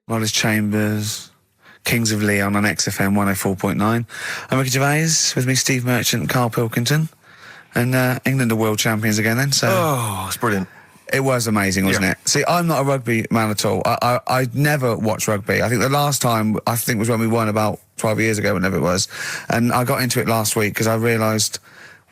Wallace Chambers, Kings of Leon on XFM 104.9. I'm Ricky Gervais, with me Steve Merchant and Karl Pilkington. And England are world champions again then, so... Oh, it's brilliant. It was amazing, wasn't it? See, I'm not a rugby man at all. I never watched rugby. I think the last time, was when we won about 12 years ago, whenever it was. And I got into it last week because I realised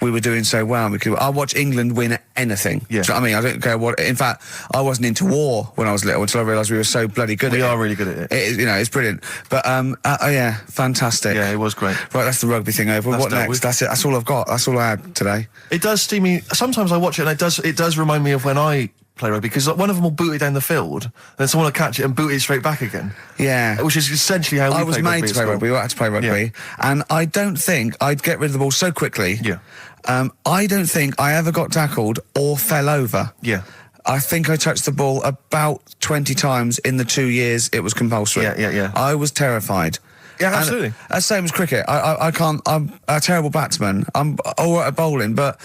we were doing so well. I watch England win anything. Yeah. Do you know what I mean? I don't care what... In fact, I wasn't into war when I was little until I realised we were so bloody good at it. We are really good at it. It's brilliant. But, yeah, fantastic. Yeah, it was great. Right, that's the rugby thing over. What next? That's it. That's all I've got. That's all I had today. It does steam me... Sometimes I watch it and it does remind me of when I play rugby, because one of them will boot it down the field, and then someone will catch it and boot it straight back again. Yeah. Which is essentially how we play rugby. I was made to play rugby. We had to play rugby. Yeah. And I don't think I'd get rid of the ball so quickly. Yeah. I don't think I ever got tackled or fell over. Yeah. I think I touched the ball about 20 times in the 2 years it was compulsory. Yeah. I was terrified. Yeah, absolutely. And, same as cricket. I can't... I'm a terrible batsman. I'm all right at bowling, but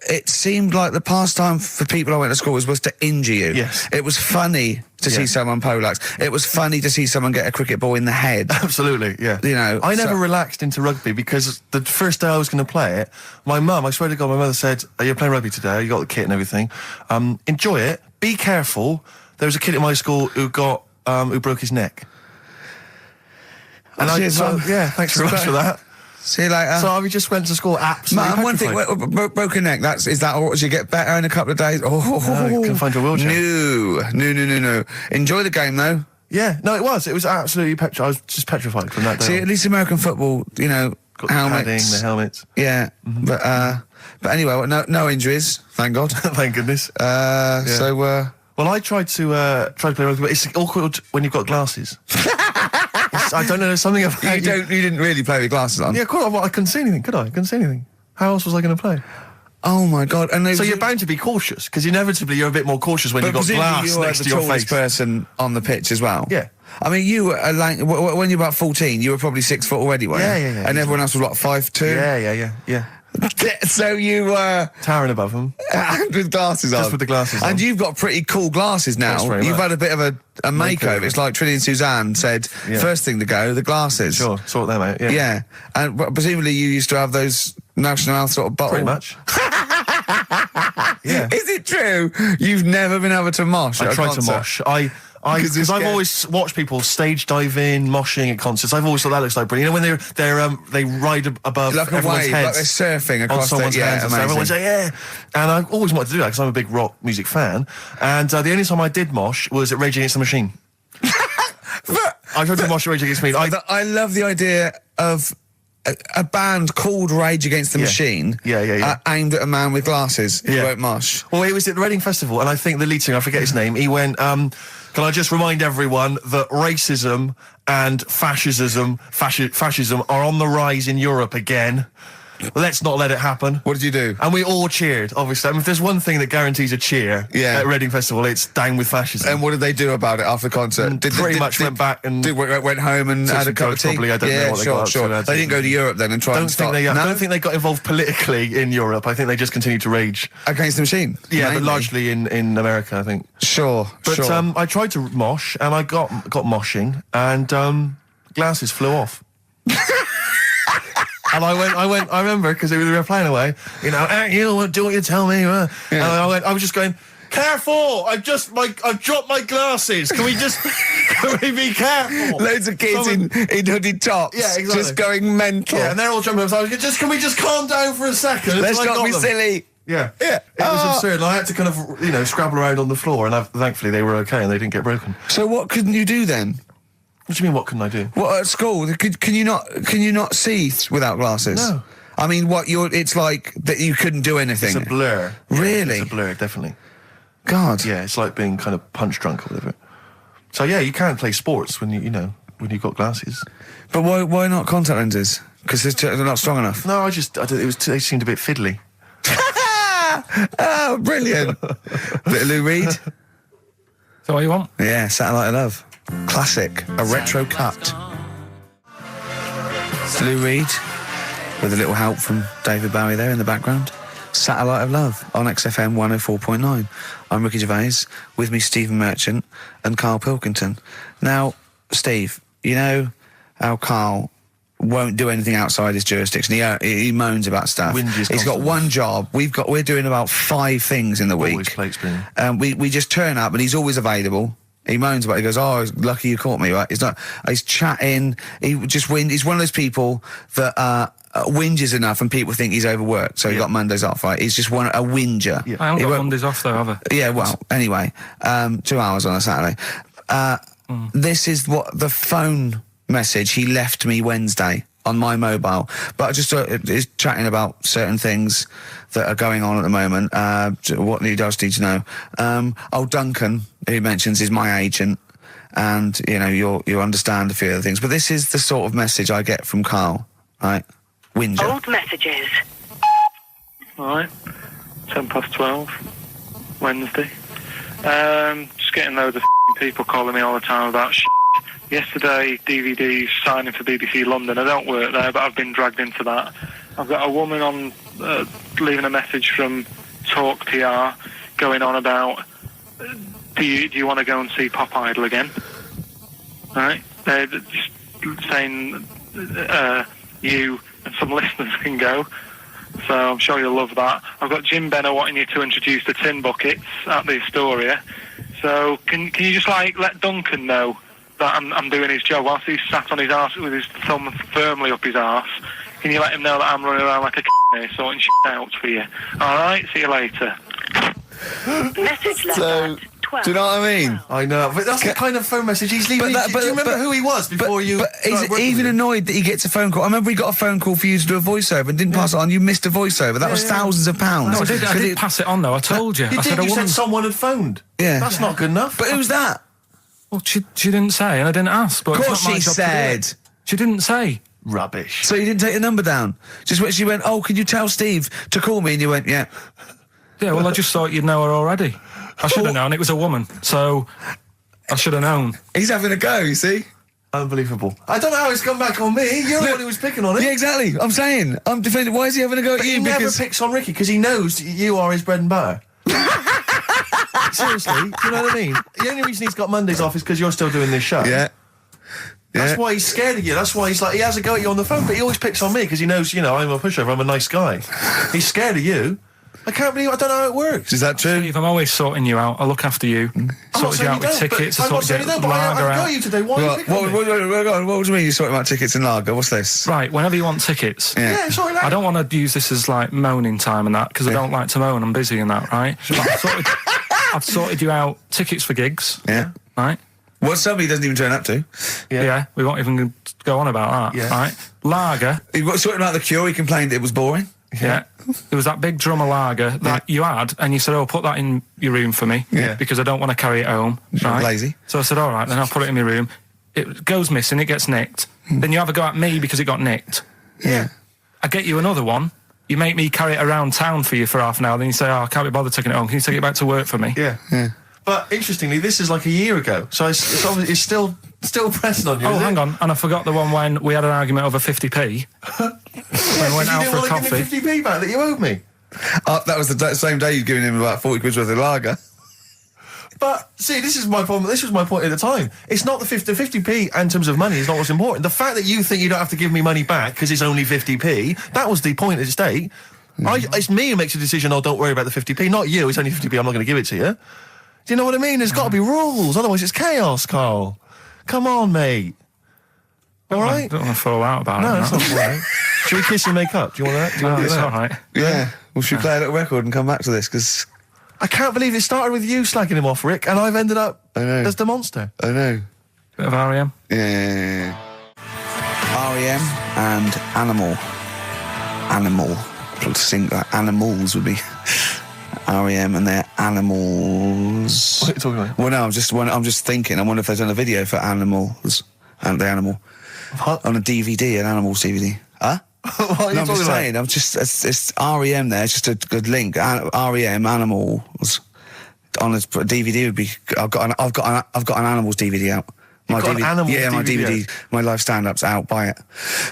it seemed like the pastime for people I went to school was to injure you. Yes. It was funny to see someone poleaxe. It was funny to see someone get a cricket ball in the head. Absolutely, yeah. You know, I never relaxed into rugby because the first day I was going to play it, my mum, I swear to God, my mother said, "You're playing rugby today, you got the kit and everything. Enjoy it, be careful." There was a kid at my school who broke his neck. And thanks very much for that. See you later. So we just went to school absolutely Man, one thing, broken neck, is that or you get better in a couple of days? No, you can find your wheelchair. No. Enjoy the game, though. Yeah, no, it was absolutely I was just petrified from that day. See, at least American football, you know, got helmets. the helmets. Yeah, but anyway, no injuries, thank God. Thank goodness. So, well, I tried to play rugby, but it's awkward when you've got glasses. I don't know, there's something about you didn't really play with glasses on? Yeah, of course, I couldn't see anything, could I? I couldn't see anything. How else was I going to play? Oh my God! And so you're bound to be cautious, because inevitably you're a bit more cautious when you've got glass next to your face. You were the tallest person on the pitch as well. Yeah. I mean, you were when you were about 14, you were probably 6 foot already, weren't you? Yeah. And everyone else was what, 5'2"? Yeah. So you were towering above them, with glasses on. Just with the glasses on. And you've got pretty cool glasses now. You've had a bit of a makeover. It's like Trinity and Suzanne said, first thing to go, the glasses. Sure, sort them out. Yeah. And presumably you used to have those National sort of bottle. Pretty much. Yeah. Is it true? You've never been able to mosh? I tried to mosh. Because I've always watched people stage dive in, moshing at concerts. I've always thought that looks like brilliant. You know, when they ride above like everyone's wave, heads, like they're surfing across someone's heads. And everyone's like, yeah. And I always wanted to do that because I'm a big rock music fan. And the only time I did mosh was at Rage Against the Machine. I tried to mosh at Rage Against the Machine. I love the idea of a band called Rage Against the Machine, aimed at a man with glasses who won't mosh. Well, it was at the Reading Festival, and I think the lead singer, I forget his name, he went, can I just remind everyone that racism and fascism are on the rise in Europe again. Let's not let it happen. What did you do? And we all cheered, obviously. I mean, if there's one thing that guarantees a cheer at Reading Festival, it's down with fascism. And what did they do about it after the concert? Went back and... went home and had a cup of tea? Probably, I don't know what they got. Sure. They didn't go to Europe then and try and stop... I don't think they got involved politically in Europe. I think they just continued to rage. Against the Machine? Yeah, but largely in America, I think. Sure. I tried to mosh, and I got moshing, and glasses flew off. And I remember, because we were playing away, you know, you do what you tell me. And I was just going, careful, I've dropped my glasses. Can we be careful? Loads of kids in hooded tops. Yeah, exactly. Just going mental. Yeah, and they're all jumping up. So I was going, can we just calm down for a second? Let's not be silly. Yeah. It was absurd. And I had to kind of, scrabble around on the floor, and thankfully they were okay and they didn't get broken. So what couldn't you do then? What do you mean, what couldn't I do? Well, at school, can you not see without glasses? No. I mean, it's like that you couldn't do anything. It's a blur. Really? It's a blur, definitely. God. Yeah, it's like being kind of punch drunk or whatever. So yeah, you can't play sports when when you've got glasses. But why not contact lenses? Because they're not strong enough. No, they seemed a bit fiddly. Oh, brilliant. Bit of Lou Reed. Is that what you want? Yeah, Satellite of Love. Classic, a retro cut. Lou Reed, with a little help from David Bowie there in the background. Satellite of Love on XFM 104.9. I'm Ricky Gervais, with me Stephen Merchant and Karl Pilkington. Now, Steve, you know how Karl won't do anything outside his jurisdiction. He moans about stuff. Whinges He's got constantly. one job. We're doing about 5 things in the Always week. plate spinning. We just turn up and he's always available. He moans about it. He goes, "Oh, lucky you caught me." Right? He's not. He's chatting. He's one of those people that whinges enough, and people think he's overworked. So he got Mondays off. Right? He's just a whinger. Yeah. I haven't He got won't- Mondays off though, have I? Yeah. Well, anyway, 2 hours on a Saturday. This is what the phone message he left me Wednesday on my mobile. But I just is chatting about certain things that are going on at the moment. What he does need to know. Duncan, who mentions, is my agent, and you know you understand a few other things. But this is the sort of message I get from Karl, right? Whinger. Old messages. Alright, 12:10, Wednesday. Just getting loads of people calling me all the time about shit. Yesterday, DVD's signing for BBC London. I don't work there, but I've been dragged into that. I've got a woman on leaving a message from Talk PR going on about do you want to go and see Pop Idol again? Right? They're just saying you and some listeners can go. So I'm sure you'll love that. I've got Jim Benner wanting you to introduce the tin buckets at the Astoria. So can you just let Duncan know that I'm doing his job whilst he's sat on his arse with his thumb firmly up his arse? Can you let him know that I'm running around like a here sorting shit out for you? Alright, see you later. Message left at 12. Do you know what I mean? I know, but that's the kind of phone message he's leaving. Do you remember who he was before you? But he's started working even with him? annoyed that he gets a phone call. I remember he got a phone call for you to do a voiceover and didn't pass it on. You missed a voiceover. That was thousands of pounds. No, I did pass it on though. I told you. You I did. said a You woman. said someone had phoned. Yeah. That's not good enough. But who's that? Well, she didn't say, and I didn't ask. But Of it's course not my she job to do said. it. She didn't say. Rubbish. So you didn't take the number down? Just when she went, "Oh, can you tell Steve to call me?" And you went, "Yeah." Yeah, well, I just thought you'd know her already. I should have known. It was a woman, so I should have known. He's having a go, you see? Unbelievable. I don't know how it's come back on me. You're the one who was picking on it. Yeah, exactly. I'm saying. I'm defending. Why is he having a go at But you? he never Because picks on Ricky because he knows you are his bread and butter. Seriously, do you know what I mean? The only reason he's got Mondays off is because you're still doing this show. yeah. That's why he's scared of you. That's why he's like, he has a go at you on the phone, but he always picks on me because he knows, you know, I'm a pushover, I'm a nice guy. He's scared of you. I can't believe, I don't know how it works. Is that true? Steve, I'm always sorting you out. I look after you. I'm not Sorted you saying out you with don't, but tickets. I I'm not sorted saying you you out don't, with but lager I've got out. you today. Why are you picking on me? What do you mean you're sorting about tickets and lager? What's this? Right, whenever you want tickets. Yeah, sorry, like, I don't want to use this as like moaning time and that because I don't like to moan. I'm busy and that, right? But I've sorted you out tickets for gigs. Yeah. Right? What somebody doesn't even turn up to. Yeah. We won't even go on about that. Yeah. Right? Lager. He got sorting out the Cure. He complained it was boring. Yeah. There was that big drum of lager that you had, and you said, "Oh, put that in your room for me, Yeah. because I don't want to carry it home." Right? Lazy. So I said, "All right, then I'll put it in my room." It goes missing, it gets nicked. Then you have a go at me because it got nicked. Yeah. I get you another one. You make me carry it around town for you for half an hour. Then you say, "Oh, I can't be bothered taking it home. Can you take it back to work for me?" Yeah. But interestingly, this is like a year ago, so it's obviously it's still pressing on you. Oh, is it? hang on. And I forgot the one when we had an argument over 50p. When I went out you for a didn't want to coffee. give me 50p back that you owed me. That was the same day you'd given him about 40 quid worth of lager. But see, this is my problem. This was my point at the time. It's not the 50p in terms of money is not what's important. The fact that you think you don't have to give me money back because it's only 50p, that was the point at stake. It's me who makes a decision. Oh, don't worry about the 50p, not you. It's only 50p. I'm not going to give it to you. Do you know what I mean? There's got to be rules, otherwise it's chaos, Karl. Come on, mate. All I right? don't want to fall out about No, it. that's not all right. Should we kiss and make up? Do you want that? Do you want No, to do it's that? all right. Yeah. Well, should we play a little record and come back to this? Because I can't believe it started with you slagging him off, Rick, and I've ended up I know. as the monster. I know. Bit of R.E.M. Yeah. R.E.M. and Animal. To sing like animals would be R.E.M. and their animals. What are you talking about? Well, no, I'm just thinking. I wonder if there's done a video for animals and the animal What? on a DVD, an animals DVD. Huh? What are you No, I'm talking just about? saying. It's REM there. It's just a good link. REM animals on a DVD would be. I've got an animals DVD out. You've got an animals yeah, my DVD DVD, my live stand-ups out. Buy it.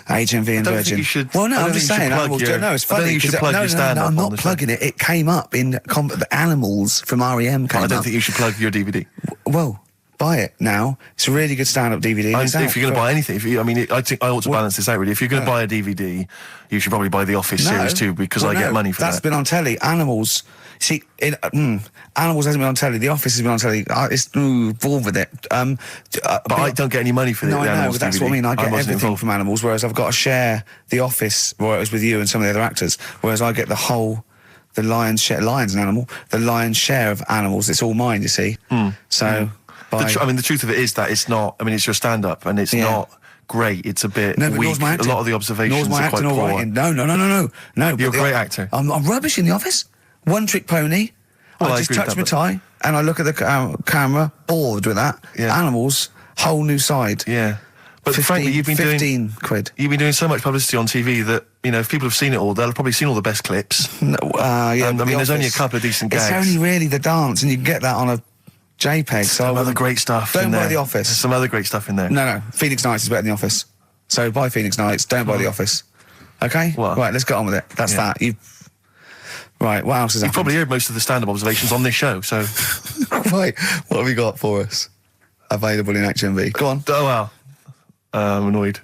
HMV and I don't think Virgin. you should- Well, no, I I'm don't just think you saying. should plug Animals. your- No, it's I don't funny. think you should 'cause plug no, your no, stand-up I'm on not the show. plugging it. It came up in the animals from REM. Came I don't up. think you should plug your DVD. Well, buy it now. It's a really good stand-up DVD. I It's think out if you're going to for- buy anything, I think I ought to balance this out really. If you're going to buy a DVD, you should probably buy the Office series too, because Well, I get money for That's that. been on telly. Animals. See, Animals hasn't been on telly. The Office has been on telly. It's involved with it. But I don't get any money for No, the I know, Animals but that's DVD. what I mean. I get wasn't everything involved. from Animals, whereas I've got to share The Office, where it was with you and some of the other actors, whereas I get the lion's share. Lion's an animal. The lion's share of Animals. It's all mine, you see. So, The truth of it is that it's not. I mean, it's your stand-up, and it's not great. It's a bit no, but weak. nor's my A acting. lot of the observations Nor's my are quite acting or poor. writing. No. You're a but great actor. I'm rubbish in The Office. One trick pony. Well, I I just agree with touch my that, tie and I look at the camera, bored with that. Yeah. Animals, whole new side. Yeah, but frankly, you've been 15 quid. You've been doing so much publicity on TV that, if people have seen it all, they'll have probably seen all the best clips. No, yeah, And, but The there's only a Office, couple of decent It's gags. only really the dance, and you can get that on a JPEG. So Some other great stuff Don't in buy there. The Office. There's some other great stuff in there. No. Phoenix Nights is better than The Office. So buy Phoenix Nights. Don't buy The Office. Okay. Well, right. Let's get on with it. That's yeah. that. Right. What else is You've happened? probably heard most of the stand-up observations on this show, so... Right. What have you got for us? Available in HMV. Go on. Oh, wow. I'm annoyed.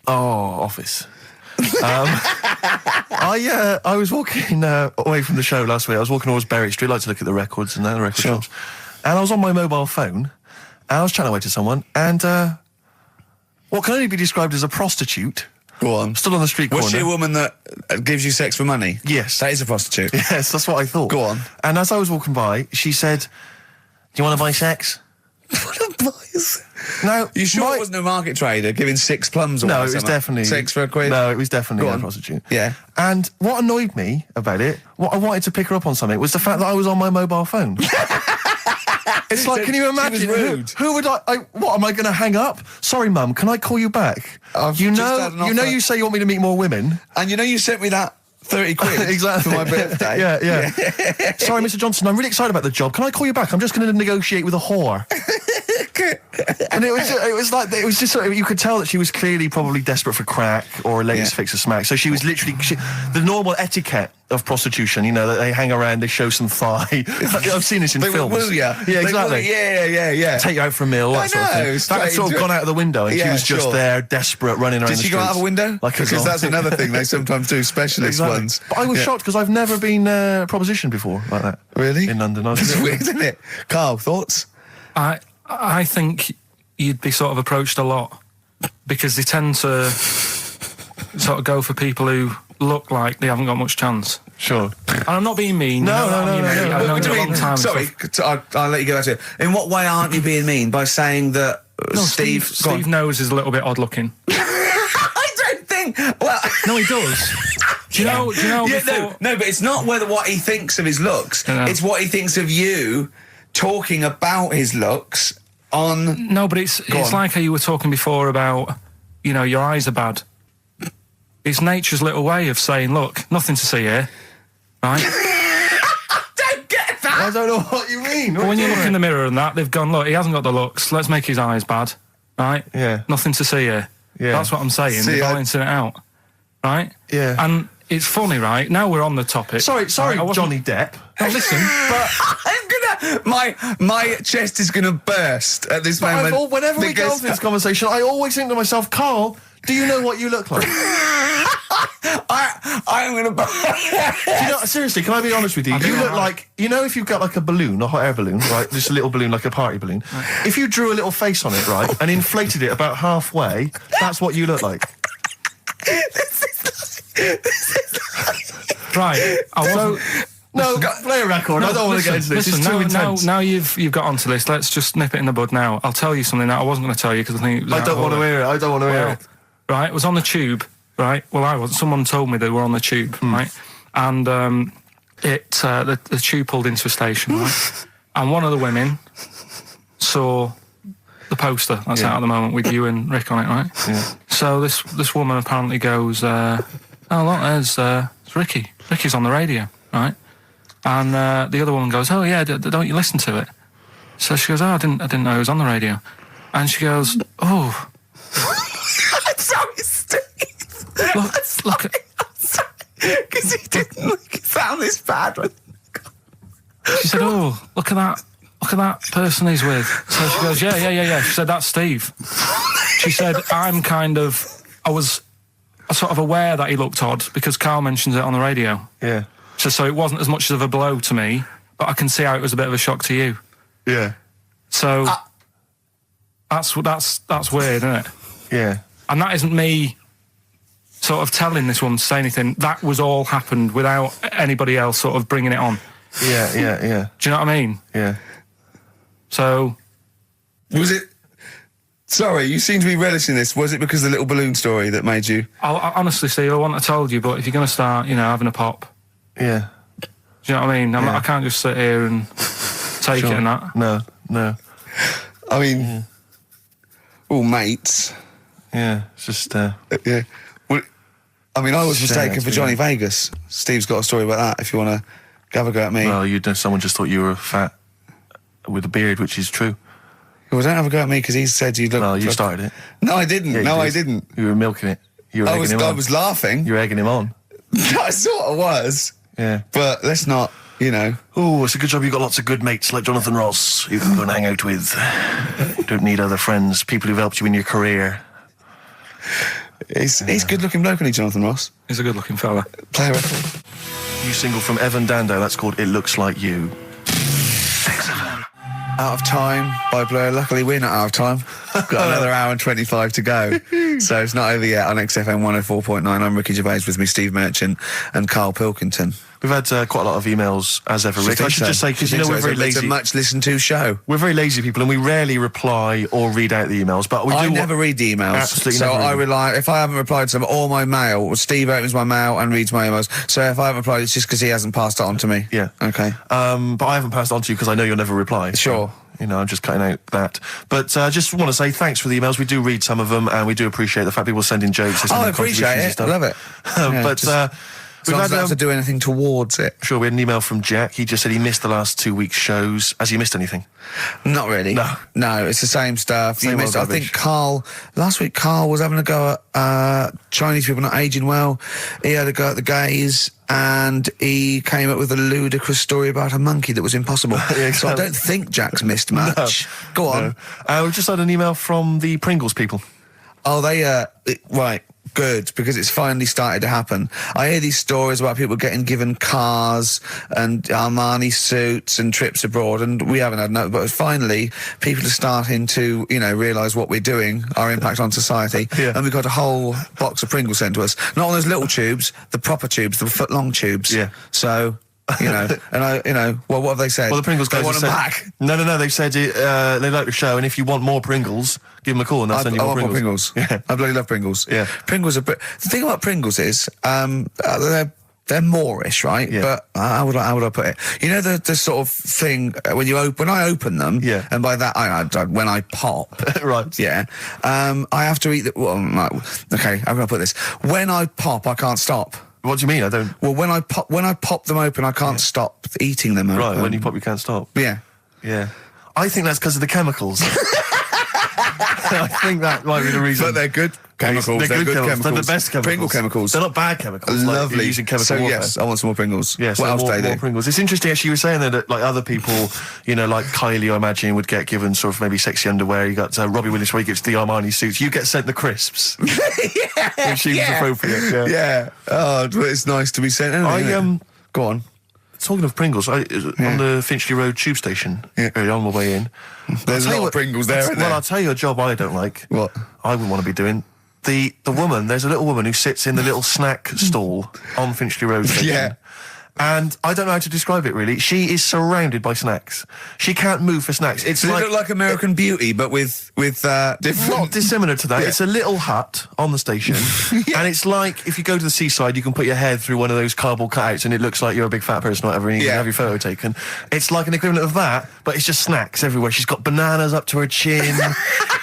Office. I was walking away from the show last week. I was walking towards Berwick Street. I like to look at the records and the record Sure. shops. And I was on my mobile phone, and I was chatting away to someone, and what can only be described as a prostitute Go on. stood on the street corner. Was she a woman that gives you sex for money? Yes. That is a prostitute. Yes, that's what I thought. Go on. And as I was walking by, she said, "Do you want to buy sex?" No, You sure it wasn't a market trader giving 6 plums or No, it was something? definitely 6 for a quid? No, it was definitely Go a on. prostitute. Yeah. And what annoyed me about it, what I wanted to pick her up on something, was the fact that I was on my mobile phone. It's like, So can you she was imagine? rude. Who would what am I going to hang up? Sorry, Mum, can I call you back? I've you just know, had an offer. you say you want me to meet more women. And you sent me that 30 quid Exactly. for my birthday. yeah. Sorry, Mr. Johnson, I'm really excited about the job. Can I call you back? I'm just going to negotiate with a whore. And it was just sort of, you could tell that she was clearly probably desperate for crack or a latest Yeah. fix of smack. So she was literally the normal etiquette of prostitution. That they hang around, they show some thigh. I've seen this in They films. will woo ya. Yeah, They exactly. will- Yeah. Take you out for a meal, that I sort of know, thing. That had straight sort of into gone it. out of the window, and she Yeah, was just sure. there, desperate, running around Did the she go out of a streets window? like a Because doll. that's another thing they sometimes do, specialist Exactly. ones. But I was Yeah. shocked because I've never been propositioned before like that. Really? In London. I was It's weird, isn't it? Carl, thoughts? I think you'd be sort of approached a lot because they tend to sort of go for people who look like they haven't got much chance. Sure. And I'm not being mean. No, no. I've known What do you you a long mean? time. and Sorry, stuff. I'll let you go back to it. In what way aren't you being mean? By saying that No, Steve... go on. Steve knows is a little bit odd looking. I don't think... Well... No, he does. Do you know? Yeah, before, no, but it's not what he thinks of his looks. No. It's what he thinks of you talking about his looks on... No, but it's on. like how you were talking before about, your eyes are bad. It's nature's little way of saying, look, nothing to see here, right? Don't get that! I don't know what you mean. But when you look in the mirror and that, they've gone, look, he hasn't got the looks, let's make his eyes bad, right? Yeah. Nothing to see here. Yeah. That's what I'm saying, See, they're I- balancing it out, right? Yeah. And it's funny, right? Now we're on the topic. Sorry, Right, I wasn't- Johnny Depp. No, listen, but I'm gonna... My chest is gonna burst at this moment. Whenever we go because- into this conversation, I always think to myself, Carl, do you know what you look like? I'm gonna... Seriously, can I be honest with you? You look like, if you've got like a balloon, a hot air balloon, right? Just a little balloon, like a party balloon. If you drew a little face on it, right, and inflated it about halfway, that's what you look like. right, I wasn't... No, play a record. I don't want to get into this. Listen, It's too intense. now you've got onto this. Let's just nip it in the bud now. I'll tell you something that I wasn't going to tell you because I think it was I out don't of want to order. hear it. I don't want to hear it. Right, it was on the tube, right? Well, I was. Someone told me they were on the tube, right? And the tube pulled into a station, right? And one of the women saw the poster that's out at the moment with you and Rick on it, right? Yeah. So this woman apparently goes, oh look, there's Ricky. Ricky's on the radio, right? And the other woman goes, oh yeah, don't you listen to it? So she goes, oh, I didn't know it was on the radio. And she goes, oh. I'm sorry, Steve. Look at... Because he didn't make it sound this bad. She said, oh, look at that look at that person he's with. So she goes, yeah. She said, that's Steve. She said, I was sort of aware that he looked odd because Karl mentions it on the radio. Yeah. So it wasn't as much of a blow to me, but I can see how it was a bit of a shock to you. Yeah. So that's weird, isn't it? Yeah. And that isn't me sort of telling this woman to say anything. That was all happened without anybody else sort of bringing it on. Yeah. Do you know what I mean? Yeah. So... Was it... Sorry, you seem to be relishing this. Was it because of the little balloon story that made you... I honestly, Steve, I wouldn't have told you, but if you're going to start, having a pop... Yeah. Do you know what I mean? I can't just sit here and take it and that. No. I mean... all mates. Yeah, it's just... Yeah. Well, I mean, I was Shame mistaken to for be Johnny honest. Vegas. Steve's got a story about that, if you want to have a go at me. Well, someone just thought you were fat with a beard, which is true. Well, don't have a go at me because he said you look... Well, you started it. No, I didn't. Yeah, you I did. didn't. You were milking it. You were egging him on. I was laughing. You were egging him on. I sort of was. Yeah. But let's not, Oh, it's a good job you've got lots of good mates like Jonathan Ross you can go and hang out with. You don't need other friends, people who've helped you in your career. He's good-looking bloke, isn't he, Jonathan Ross? He's a good-looking fella. Play a record. New single from Evan Dando, that's called It Looks Like You. Out of Time by Blur. Luckily, we're not out of time. Got another hour and 25 to go. So it's not over yet on XFM 104.9. I'm Ricky Gervais, with me Steve Merchant and Karl Pilkington. We've had quite a lot of emails, as ever, Rick. I should just say, because we're very lazy. It's a much listened to show. We're very lazy people, and we rarely reply or read out the emails, but we do... I never read the emails. Absolutely so never read I them. rely... If I haven't replied to them, or my mail, Steve opens my mail and reads my emails. So if I haven't replied, it's just because he hasn't passed it on to me. Yeah. Okay. But I haven't passed it on to you because I know you'll never reply. Sure. So, I'm just cutting out that. But I just want to say thanks for the emails. We do read some of them, and we do appreciate the fact people send in jokes. They send I in appreciate contributions and it. stuff. I love it. Yeah, but as long as I don't have to do anything towards it. Sure, we had an email from Jack. He just said he missed the last 2 weeks' shows. Has he missed anything? Not really. No, it's the same stuff. Same old I think last week Karl was having a go at Chinese people not aging well. He had a go at the gays, and he came up with a ludicrous story about a monkey that was impossible. Yeah, exactly. So I don't think Jack's missed much. Go on. No. We've just had an email from the Pringles people. Oh, right. Good, because it's finally started to happen. I hear these stories about people getting given cars and Armani suits and trips abroad, and we haven't had no. But finally, people are starting to, realise what we're doing, our impact on society, and we've got a whole box of Pringles sent to us. Not on those little tubes, the proper tubes, the foot-long tubes. Yeah. So. And what have they said? Well, the Pringles guys they want them said, back. No, they've said they like the show, and if you want more Pringles, give them a call and they'll send you I more want Pringles. more Pringles. Yeah. I bloody love Pringles. Yeah. Pringles are... The thing about Pringles is, they're Moorish, right? Yeah. But how would I put it? The sort of thing when I open them, yeah. And by that when I pop, right? Yeah, I have to eat the. Well, okay, I'm gonna put this. When I pop, I can't stop. What do you mean? I don't. Well, when I pop them open, I can't stop eating them. Right, when you pop, you can't stop. Yeah, yeah. I think that's because of the chemicals. I think that might be the reason. But they're good chemicals. They're good chemicals. They're the best chemicals. Pringle chemicals. They're not bad chemicals. Lovely. Like you're using chemical warfare. Yes, I want some more Pringles. Yes, what else do they do? More Pringles. It's interesting, actually, you were saying that like other people, like Kylie, I imagine, would get given sort of maybe sexy underwear. You got Robbie Williams where he gets the Armani suits. You get sent the crisps. Yeah. Which seems appropriate. Yeah. Oh, it's nice to be sent. Go on. Talking of Pringles, on the Finchley Road tube station, early on my way in. There's a lot of Pringles there, isn't there? Well, I'll tell you a job I don't like. What? I wouldn't want to be doing. The woman, there's a little woman who sits in the little snack stall on Finchley Road station. Yeah. And I don't know how to describe it, really. She is surrounded by snacks. She can't move for snacks. It's Does it look like American Beauty, but with different... Not dissimilar to that. Yeah. It's a little hut on the station. And it's like, if you go to the seaside, you can put your head through one of those cardboard cutouts and it looks like you're a big fat person or whatever, and you can have your photo taken. It's like an equivalent of that, but it's just snacks everywhere. She's got bananas up to her chin.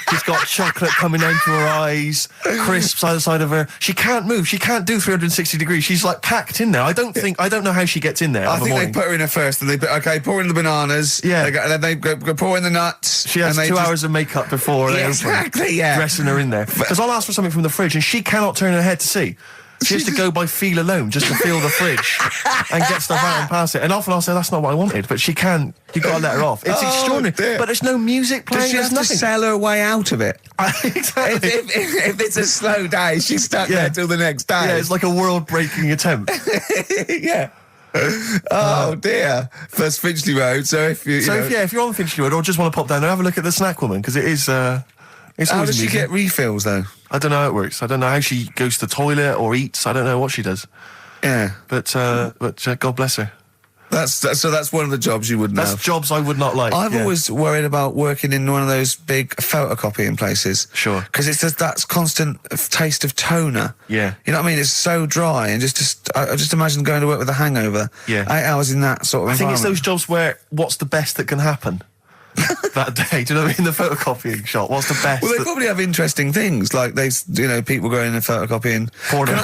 She's got chocolate coming down to her eyes, crisps either side of her. She can't move. She can't do 360 degrees. She's like packed in there. I don't know how she gets in there. I think they put her in there first, and pour in the bananas. Yeah. And then they go pour in the nuts. She has 2 hours of makeup before they open, exactly, yeah. dressing her in there. Because I'll ask for something from the fridge, and she cannot turn her head to see. She has to go by feel alone, just to feel the fridge and get stuff out and pass it. And often I'll say, that's not what I wanted, but she can. You've got to let her off. It's extraordinary. Dear. But there's no music playing. Does she have to nothing. sell her way out of it? Exactly. If it's a slow day, she's stuck there till the next day. Yeah, it's like a world-breaking attempt. Yeah. Oh dear. First Finchley Road. So if you, if you're on Finchley Road or just want to pop down there, have a look at the snack woman, because it is. It's how always does she amusing. get refills though? I don't know how it works. I don't know how she goes to the toilet or eats. I don't know what she does. Yeah. But God bless her. That's one of the jobs you wouldn't That's have. jobs I would not like. I've always worried about working in one of those big photocopying places. Sure. Because it's just that constant taste of toner. Yeah. You know what I mean? It's so dry, and I just imagine going to work with a hangover. Yeah. 8 hours in that sort of I think it's environment. those jobs where what's the best that can happen that day? Do you know what I mean? The photocopying shop. What's the best? Well, they probably have interesting things, like people going in and photocopying.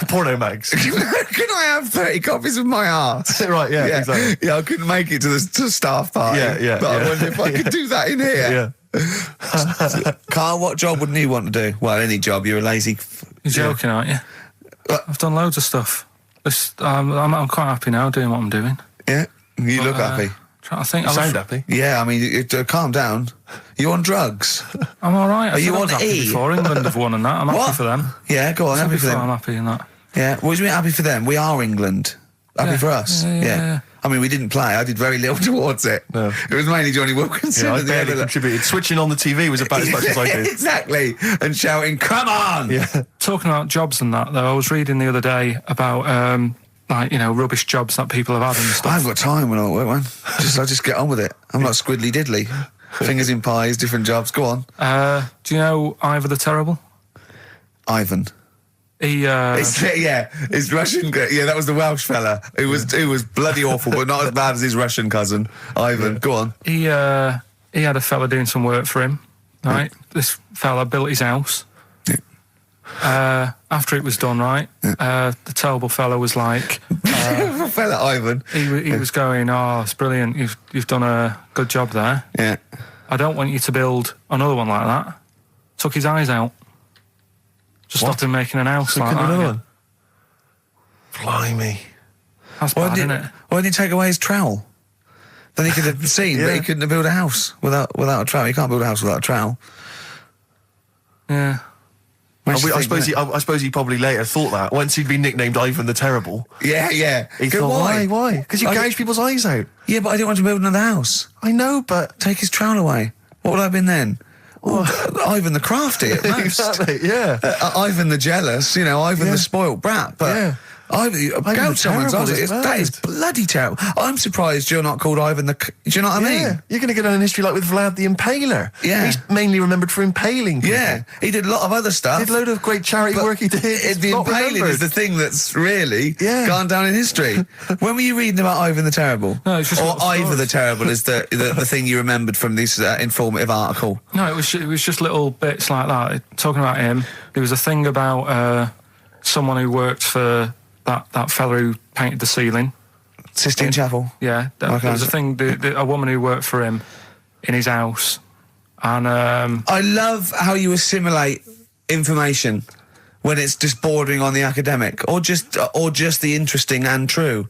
Porno mags. Can I have 30 copies of my art? Right, yeah, exactly. Yeah, I couldn't make it to the staff party. Yeah, But I wonder if I could do that in here. Yeah. Carl, what job wouldn't you want to do? Well, any job. You're a lazy... You're joking, aren't you? I've done loads of stuff. I'm quite happy now doing what I'm doing. Yeah? You look happy. Trying to think. You sound happy. Yeah, I mean, calm down. You on drugs? I'm all right. Are you I on was happy E? before England have won and that. I'm happy What? for them. Yeah, go on, happy for them. I'm happy in that. Yeah, what do you mean happy for them? We are England. Happy Yeah. for us. Yeah. I mean, we didn't play. I did very little towards it. No. It was mainly Johnny Wilkinson. Yeah, I at the end barely of the- contributed. Switching on the TV was about as much as I did. Exactly. And shouting, come on! Yeah. Talking about jobs and that, though, I was reading the other day about rubbish jobs that people have had and I stuff. haven't got time when I'm at work, man. I just get on with it. I'm like Squiddly Diddly. Fingers in pies, different jobs. Go on. Do you know Ivor the Terrible? Ivan. He His Russian. Yeah, that was the Welsh fella. It was bloody awful, but not as bad as his Russian cousin, Ivan. Go on. He had a fella doing some work for him, right? This fella built his house. After it was done, right, the terrible fella was like... fella Ivan. He was going, oh, it's brilliant, you've done a good job there. Yeah. I don't want you to build another one like that. Took his eyes out. Just stopped him making an house So like couldn't that. do again. one. Blimey. That's Why bad, isn't it? didn't he take away his trowel? Then he could have seen that he couldn't have built a house without a trowel. You can't build a house without a trowel. Yeah. Makes you I think, doesn't I suppose he probably later thought that once he'd been nicknamed Ivan the Terrible. it? Yeah. He Go, thought, why? Because you I gouge people's eyes out. Yeah, but I didn't want to build another house. I know, but Take his trowel away. What would I have been then? Ivan the crafty at most. exactly, yeah. Ivan the jealous, Ivan Yeah. the spoilt brat. But Yeah. Ivan the gout someone's Terrible eyes. is That is bad. bloody terrible. I'm surprised you're not called Ivan the... Do you know what I mean? Yeah, you're going to get on in history like with Vlad the Impaler. Yeah. He's mainly remembered for impaling people. Yeah, he did a lot of other stuff. Did a load of great charity But work he did. It's the not impaling remembered. is the thing that's really Yeah. gone down in history. When were you reading about Ivan the Terrible? No, it's just or little Ivor stories. the Terrible is the thing you remembered from this informative article. No, it was just little bits like that. Talking about him, there was a thing about someone who worked for that fella who painted the ceiling. Sistine Chapel. Yeah, Okay. there was a thing. A woman who worked for him in his house, and I love how you assimilate information when it's just bordering on the academic, or just the interesting and true.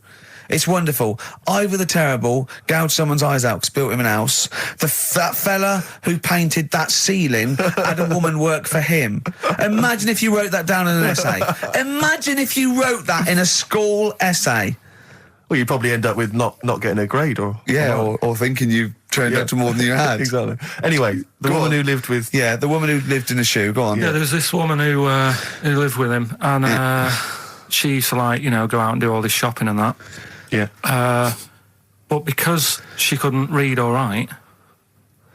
It's wonderful. Ivor the Terrible gouged someone's eyes out 'cause built him an house. That fella who painted that ceiling had a woman work for him. Imagine if you wrote that down in an essay. Imagine if you wrote that in a school essay. Well, you'd probably end up with not getting a grade or... Or thinking you turned Yeah. out to more than you had. Exactly. Anyway, the Go woman on. who lived with... Yeah, the woman who lived in a shoe. Go on. yeah, there was this woman who lived with him, and she used to go out and do all this shopping and that. Yeah. But because she couldn't read or write,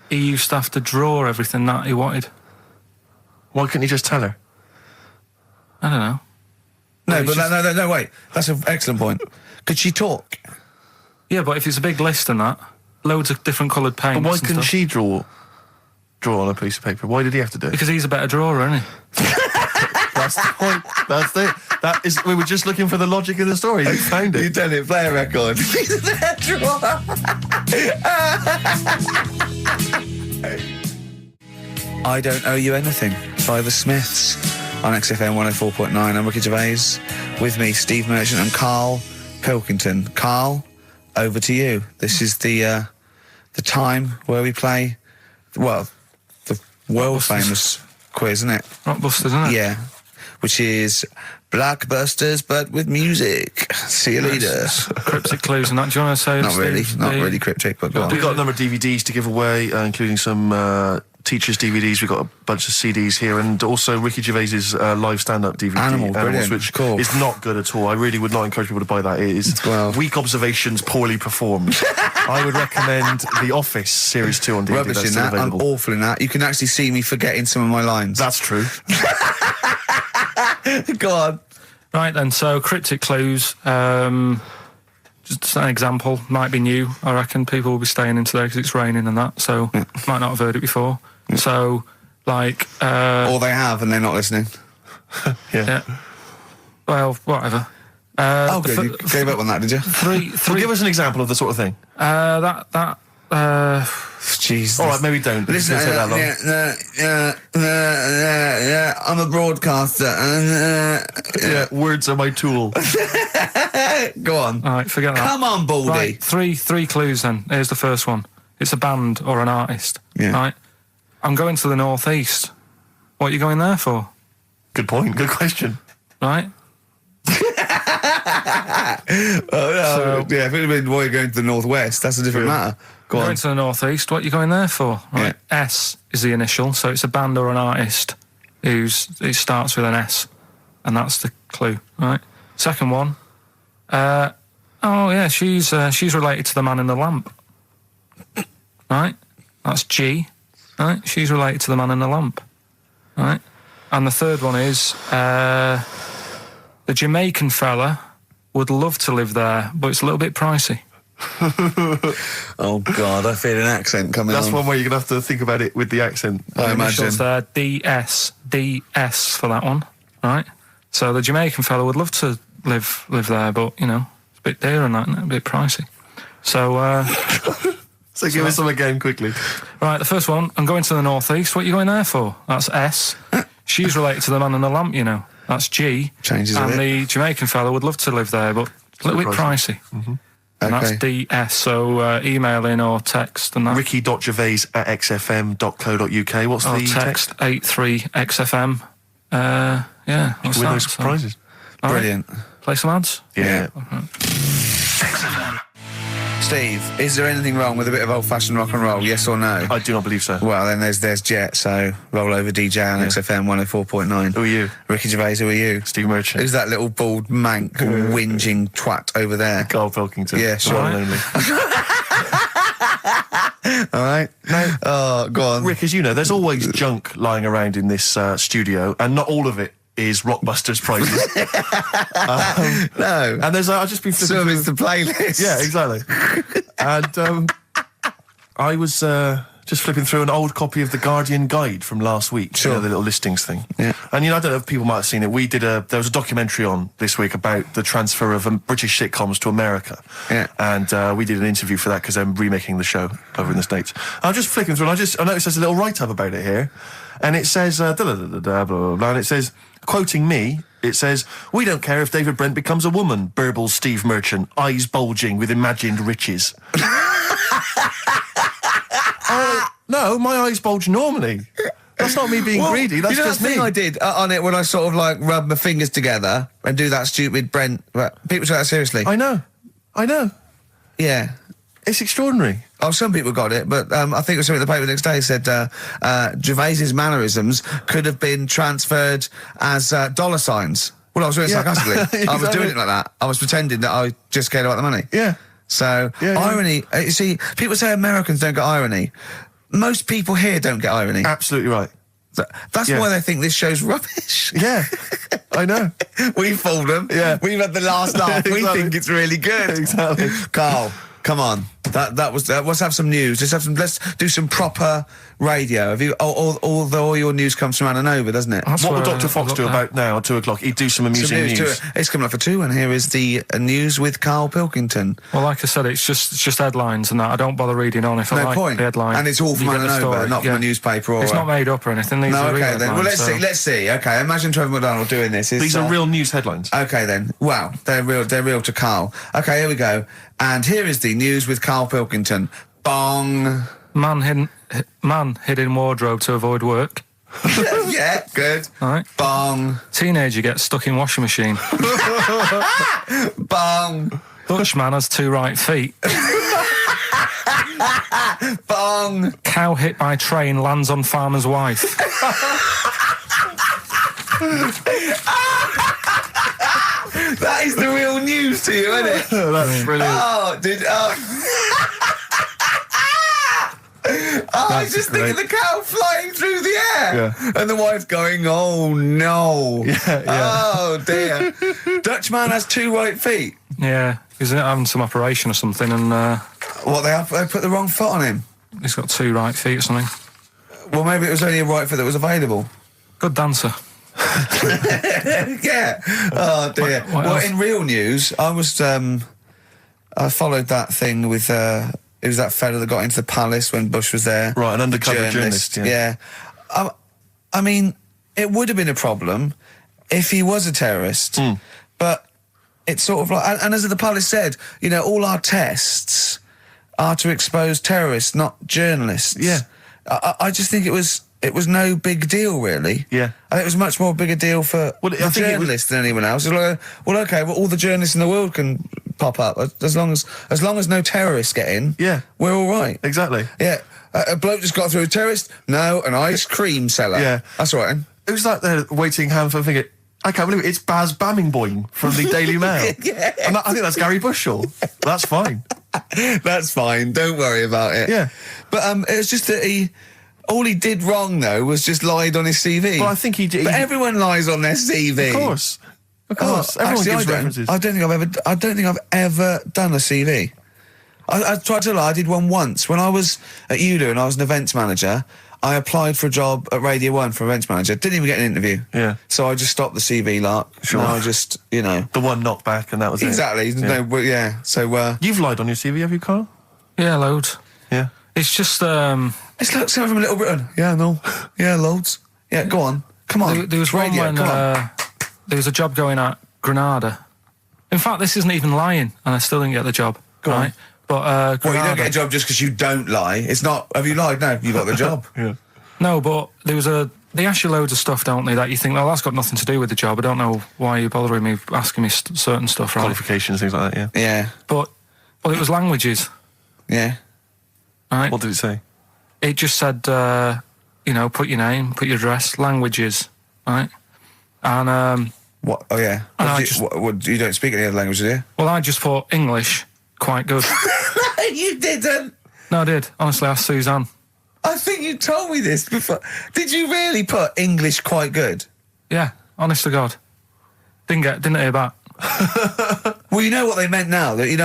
he used to have to draw everything that he wanted. Why couldn't you just tell her? I don't know. No, Well, but no, wait. That's an excellent point. Could she talk? Yeah, but if it's a big list and that, loads of different coloured paints. But why and couldn't stuff. she draw on a piece of paper? Why did he have to do it? Because he's a better drawer, isn't he? That's the point. That's it. That is. We were just looking for the logic of the story. You found You it. done it. Play a record. I Don't Owe You Anything by the Smiths. on XFM 104.9. I'm Ricky Gervais. With me, Steve Merchant and Karl Pilkington. Karl, over to you. This is the time where we play, well, the world famous quiz, isn't it? Rockbusters, isn't it? Yeah. Which is Blockbusters, but with music. See you later. Cryptic clues and that. Do you want to say? Not really, Steve, not really cryptic, but go on. We've got a number of DVDs to give away, including some teachers' DVDs. We've got a bunch of CDs here, and also Ricky Gervais's live stand-up DVD, Animal, brilliant. which Cool. is not good at all. I really would not encourage people to buy that. It is Well. weak observations, poorly performed. I would recommend The Office Series 2 on DVD. Rubbish That's in still that. I'm available. awful in that. You can actually see me forgetting some of my lines. That's true. Go on. Right then, so cryptic clues. Just an example, might be new. I reckon people will be staying in today because it's raining and that, so might not have heard it before. So, like... Or they have and they're not listening. yeah. Well, whatever. Oh, good. You gave up on that, did you? Well, give us an example of the sort of thing. Jeez. All right, maybe don't. Listen, Don't say that long. yeah, I'm a broadcaster. Yeah, words are my tool. Go on. All right, forget that. Come on, Baldy. Right, three clues then. Here's the first one. It's a band or an artist. Yeah. Right? I'm going to the northeast. What are you going there for? Good point. Good question. Right? Oh, yeah, if it had been why you're going to the northwest, that's a different matter. Go on. Going to the northeast. What are you going there for? Right? Yeah. S is the initial, so it's a band or an artist it starts with an S, and that's the clue. Right? Second one. Oh yeah, she's related to the man in the lamp. Right? That's G. Right? She's related to the man in the lamp. Right? And the third one is the Jamaican fella would love to live there, but it's a little bit pricey. Oh, God, I feel an accent coming That's on. one way you're going to have to think about it with the accent. I The imagine. initials there, DS for that one, right? So the Jamaican fella would love to live there, but, you know, it's a bit dear and that, isn't it? A bit pricey. So, So give us some again quickly. right, the first one, I'm going to the northeast. What are you going there for? That's S. She's related to the man in the lamp, you know. That's G. Changes a and bit. the Jamaican fella would love to live there, but a little bit pricey. Mm-hmm. And that's Okay. DS, so email in or text and that. Ricky.gervais@xfm.co.uk. What's or the text 83XFM. Yeah, what's With that? those So- prizes. All right, Brilliant. play some ads. Yeah. Steve, is there anything wrong with a bit of old-fashioned rock and roll, yes or no? I do not believe so. Well, then there's Jet, so roll over DJ on XFM 104.9. Who are you? Ricky Gervais, who are you? Steve Merchant. Who's that little bald mank whinging twat over there? Karl Pilkington. Yeah, The sure. one and only. All right? Oh, go on. Rick, as you know, there's always junk lying around in this studio, and not all of it is Rockbusters prizes. No. And there's I've just been flipping Some through. is the playlist. Yeah, exactly. And I was just flipping through an old copy of the Guardian Guide from last week. Sure. You know, the little listings thing. Yeah. And, you know, I don't know if people might have seen it. There was a documentary on this week about the transfer of British sitcoms to America. Yeah. And we did an interview for that because I'm remaking the show over in the States. I'm just flicking through and I noticed there's a little write-up about it here. And it says, blah, blah, blah, blah, and it says, quoting me, it says, "We don't care if David Brent becomes a woman," burbles Steve Merchant, eyes bulging with imagined riches. No, my eyes bulge normally. That's not me being greedy, that's you know just that me. thing I did on it when I sort of like rub my fingers together and do that stupid Brent... People take that seriously. I know. Yeah. It's extraordinary. Oh, some people got it, but I think it was something in the paper the next day said Gervais's mannerisms could have been transferred as dollar signs. Well, I was doing it sarcastically. I was Exactly. doing it like that. I was pretending that I just cared about the money. Yeah. So, Yeah, yeah. irony... you see, people say Americans don't get irony. Most people here don't get irony. Absolutely right. That's Yeah. why they think this show's rubbish. Yeah, I know. We fooled them. Yeah. We've had the last laugh. We Exactly. think it's really good. Exactly. Karl, come on. Let's have some news. Let's do some proper radio. Have you? All your news comes from Ananover, doesn't it? That's What will where Dr. I Fox looked do at. about now at 2 o'clock? He'd do some amusing Some news. It's coming up for 2, and here is the news with Karl Pilkington. Well, like I said, it's just headlines and that. I don't bother reading on if I No like point. the headline. And it's all from You get the Ananover, story. not from a newspaper or. It's not made up or anything. These No, are real okay then. Well, headlines, so- let's see. Okay, imagine Trevor McDonald doing this. These are real news headlines. Okay then. Wow, they're real to Karl. Okay, here we go. And here is the news with Karl Pilkington. Bong. Man hid in wardrobe to avoid work. Yeah, good. All right. Bong. Teenager gets stuck in washing machine. Bong. Dutch man has 2 right feet. Bong. Cow hit by train lands on farmer's wife. That is the real news to you, isn't it? That's brilliant. Oh, I was just thinking the cow flying through the air. Yeah. And the wife going, oh no. Yeah. Oh dear. Dutch man has 2 right feet. Yeah, he's having some operation or something, and What, they put the wrong foot on him? he's got 2 right feet or something. Well, maybe it was only a right foot that was available. Good dancer. Yeah. Oh dear. What Well, else? in real news, I followed that thing with, it was that fella that got into the palace when Bush was there. Right, an The undercover journalist, yeah. I mean, it would have been a problem if he was a terrorist, but it's sort of like, and as the palace said, you know, all our tests are to expose terrorists, not journalists. Yeah. I just think it was no big deal, really. Yeah. I think it was much more big a deal for Well, I the think it was- journalist than anyone else. It's like, well, okay, well, all the journalists in the world can pop up as long as no terrorists get in. Yeah. We're all right. Exactly. Yeah. A bloke just got through a terrorist. No, an ice cream seller. Yeah. That's all right. It was like they're waiting hand for finger. I can't believe it. It's Baz Bammingboyne from the Daily Mail. Yeah. And I think that's Gary Bushell. That's fine. That's fine. Don't worry about it. Yeah. But it was just that all he did wrong though was just lied on his CV. Well, I think he did. But everyone lies on their CV. Of course. Of course. Everyone Actually, gives references. I don't think I've ever done a CV. I tried to lie. I did one once when I was at ULU and I was an events manager. I applied for a job at Radio 1 for events manager. Didn't even get an interview. Yeah. So I just stopped the CV lark. Sure. And I just, you know. The one knocked back and that was Exactly. it. Yeah. No, yeah. So, You've lied on your CV, have you, Carl? Yeah, loads. Yeah. It's just it's like someone from Little Britain. Yeah, no. Yeah, loads. Yeah, go on. Come on. there was It's one radio. when Come on. there was a job going at Granada. In fact, this isn't even lying, and I still didn't get the job. Go on. right? But Well, you Granada, don't get a job just because you don't lie. It's not. Have you lied? No, you got the job. Yeah. No, but there was they ask you loads of stuff, don't they, that you think, well, that's got nothing to do with the job. I don't know why you're bothering me, asking me certain stuff, right? Qualifications, things like that, yeah. Yeah. But, well, it was languages, Yeah. right? What did it say? It just said, you know, put your name, put your address, languages, right? And, What? Oh, yeah. And I What, just- you don't speak any other languages, do you? well, I just thought English, quite good. You didn't. No, I did. Honestly, asked Suzanne. I think you told me this before. Did you really put English quite good? Yeah, honest to God. Didn't hear back. Well, you know what they meant now. That you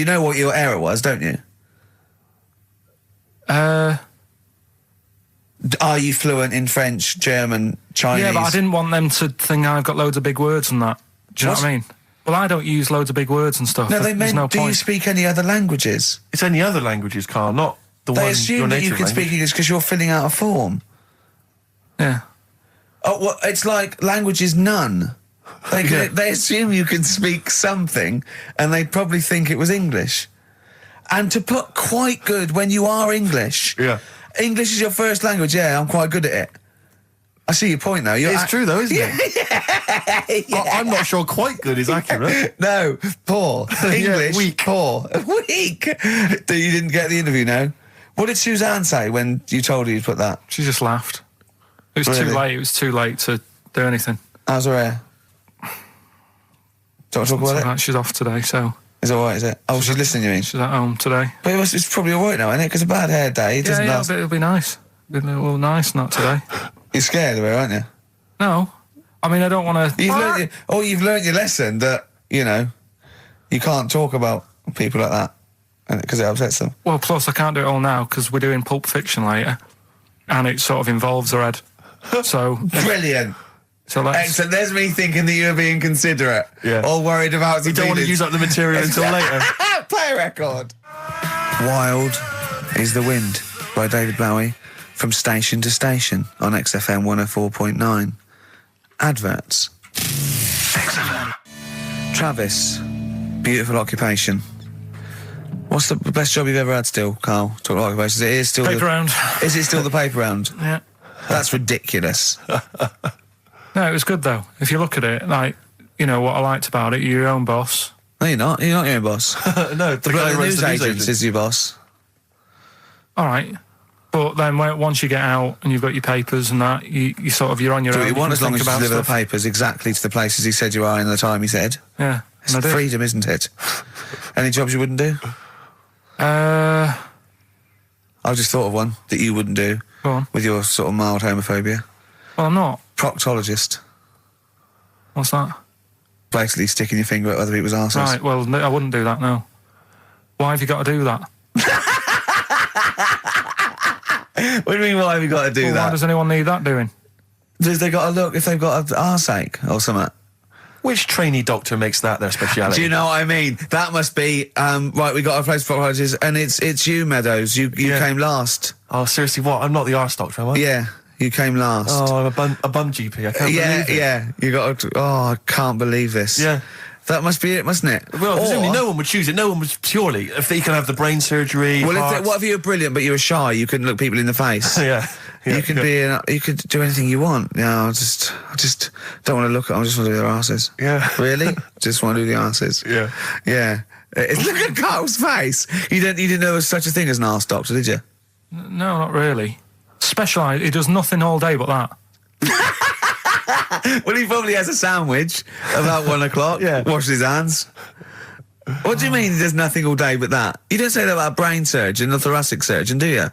know what your error was, don't you? Are you fluent in French, German, Chinese? Yeah, but I didn't want them to think I've got loads of big words and that. Do you know what I mean? Well, I don't use loads of big words and stuff. No, they There's meant. no Do you point. speak any other languages? It's any other languages, Carl, not the They one your assume that you native can speak language. English because you're filling out a form. Yeah. Oh, well, it's like language is none. They assume you can speak something, and they'd probably think it was English. And to put quite good when you are English. Yeah. English is your first language. Yeah, I'm quite good at it. I see your point now. It's true though, isn't it? I'm not sure quite good is accurate. No, poor. English, weak. poor. Weak. You didn't get the interview, no? What did Suzanne say when you told her you'd put that? She just laughed. It was Really? too late. It was too late to do anything. How's her hair? Don't talk about it? She's off today, so Is it alright, is it? Oh, she's listening, you mean? she's at home today. But it's probably alright now, isn't it? Because a bad hair day, it doesn't Yeah, last. it'll be nice. Well, nice, not today. You're scared of her, aren't you? No. I mean, I don't want to... You've learned your lesson that, you know, you can't talk about people like that. because it upsets them. Well, plus I can't do it all now because we're doing Pulp Fiction later, and it sort of involves her head. So Brilliant. So let's... Excellent. There's me thinking that you were being considerate. Yeah. All worried about... You don't want to use up the material until later. Play a record. Wild is the Wind by David Bowie from Station to Station on XFM 104.9. Adverts. XFM. Travis, beautiful occupation. What's the best job you've ever had still, Carl? Talk about occupations. It is still Paper round. Is it still the paper round? Yeah. That's ridiculous. No, it was good though. If you look at it, like, you know, what I liked about it, you're your own boss. No, you're not. You're not your own boss. No, The news agent is your boss. All right. But then once you get out and you've got your papers and that, you sort of, you're on your Do own. what you want as long as you about deliver the stuff. papers exactly to the places he said you are in the time he said. Yeah. It's and I did. freedom, isn't it? Any jobs you wouldn't do? Go I've just thought of one that you wouldn't do on. with your sort of mild homophobia. Well, I'm not. Proctologist. What's that? Basically sticking your finger at other people's arses. Right, well, no, I wouldn't do that, no. Why have you got to do that? What do you mean, why have you got to do Well, that? why does anyone need that doing? Does they got to look if they've got an arseache or something? Which trainee doctor makes that their speciality? Do you know what I mean? That must be, right, we got a place for proctologists, and it's you, Meadows. You Yeah. came last. Oh, seriously, what? I'm not the arse doctor, am I? Yeah, you came last. Oh, I'm a bum GP. I can't yeah, believe it. yeah. You got to, I can't believe this. Yeah. That must be it, mustn't it? Well, presumably Or- no one would choose it. No one would purely. If they can have the brain surgery. Well, heart- what if you were brilliant but you were shy? You couldn't look people in the face. yeah. You could you could do anything you want. Yeah, I just don't want to look at them. I just want to do their asses. Yeah. Really? Just want to do the asses. Yeah. Yeah. Look at Carl's face. You didn't know there was such a thing as an arse doctor, did you? No, not really. Specialised, he does nothing all day but that. Well, he probably has a sandwich about 1 o'clock. Yeah. Washes his hands. What do you mean he does nothing all day but that? You don't say that about a brain surgeon or thoracic surgeon, do you?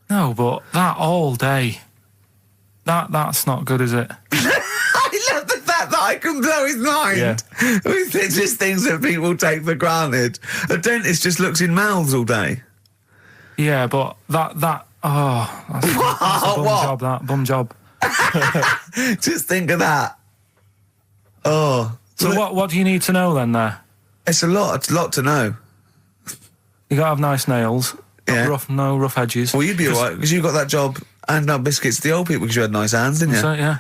No, but that all day. That's not good, is it? I love the fact that I can blow his mind. Yeah. With just things that people take for granted. A dentist just looks in mouths all day. Yeah, but that's a bum What? job, that. Bum job. Just think of that. Oh. So what do you need to know then there? It's a lot to know. You got to have nice nails. Yeah. No rough edges. Well, you'd be alright, because you got that job handing out biscuits to the old people because you had nice hands, didn't you? So, yeah.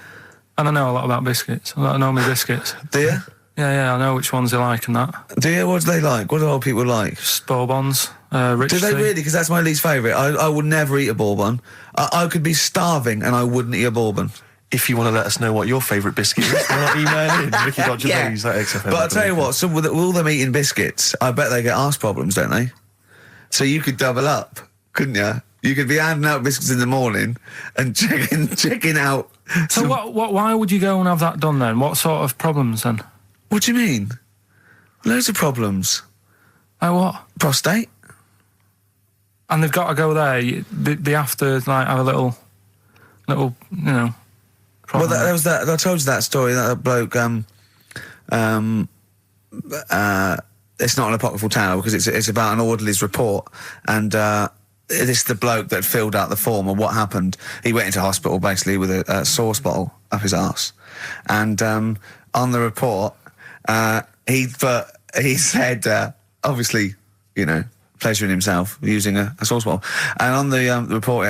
And I know a lot about biscuits. I know my biscuits. Do you? Yeah, I know which ones they like and that. Do you? What do they like? What do old people like? Just Bourbons, rich Do they tea. really? Because that's my least favourite. I would never eat a bourbon. I could be starving and I wouldn't eat a bourbon. If you want to let us know what your favourite biscuit is, why not email in Ricky.Gervais at XFM. But I'll tell you what, with all them eating biscuits, I bet they get arse problems, don't they? So you could double up, couldn't you? You could be handing out biscuits in the morning and checking out. So why would you go and have that done then? What sort of problems then? What do you mean? Loads of problems. Like what? Prostate. And they've got to go there. They have to like have a little, you know. Well, problem. there was that. I told you that story. That bloke. It's not an apocryphal tale because it's about an orderly's report, and this is the bloke that filled out the form. And what happened? He went into hospital basically with a sauce bottle up his arse, and on the report, he said obviously, you know, pleasuring himself using a sauce bottle. And on the report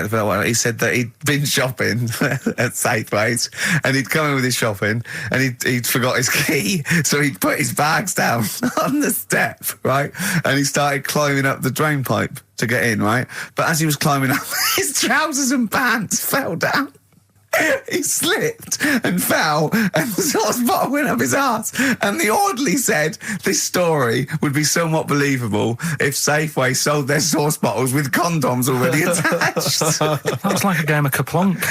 he said that he'd been shopping at Safeways and he'd come in with his shopping and he'd forgot his key, so he'd put his bags down on the step, right? And he started climbing up the drain pipe to get in, right? But as he was climbing up, his trousers and pants fell down. He slipped and fell, and the sauce bottle went up his arse. And the orderly said this story would be somewhat believable if Safeway sold their sauce bottles with condoms already attached. That's like a game of Kaplunk.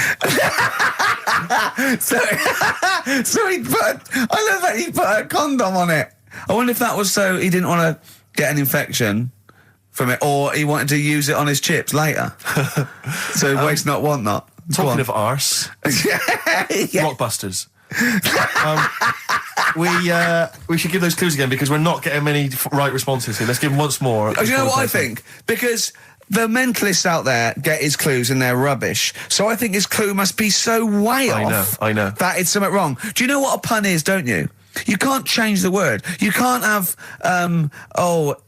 So he put. I love that he put a condom on it. I wonder if that was so he didn't want to get an infection from it, or he wanted to use it on his chips later. So waste not, want not. Talking of arse, Yeah. Rockbusters. We should give those clues again because we're not getting many right responses here. Let's give them once more. Do you know what I think? Because the mentalists out there get his clues and they're rubbish. So I think his clue must be so way off. I know. That it's something wrong. Do you know what a pun is, don't you? You can't change the word. You can't have,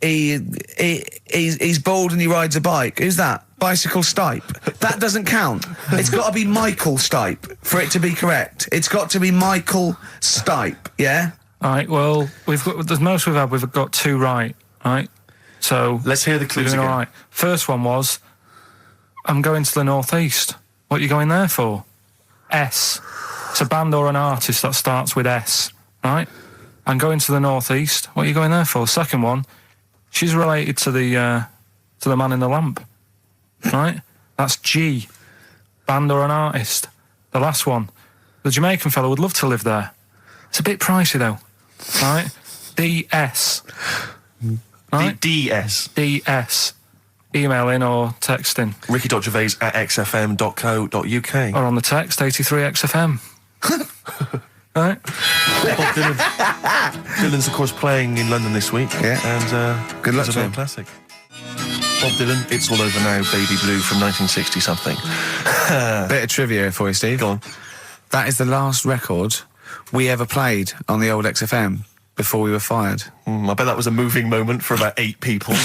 he's bald and he rides a bike. Who's that? Bicycle Stipe. That doesn't count. It's got to be Michael Stipe for it to be correct. It's got to be Michael Stipe, yeah? All right, well, the most we've got 2 right, right? So let's hear the clues again. All right. First one was, I'm going to the northeast. What are you going there for? S. It's a band or an artist that starts with S, right? I'm going to the northeast. What are you going there for? Second one, she's related to the man in the lamp, right? That's G. Band or an artist. The last one, the Jamaican fellow would love to live there. It's a bit pricey though, right? DS. Right? DS. DS. Email in or text in. ricky.gervais@xfm.co.uk. Or on the text, 83XFM. Right? Bob Dylan. Dylan's, of course, playing in London this week. Yeah. And good luck it's to a him. classic. Bob Dylan, It's All Over Now, Baby Blue from 1960-something. Bit of trivia for you, Steve. Go on. That is the last record we ever played on the old XFM before we were fired. I bet that was a moving moment for about 8 people.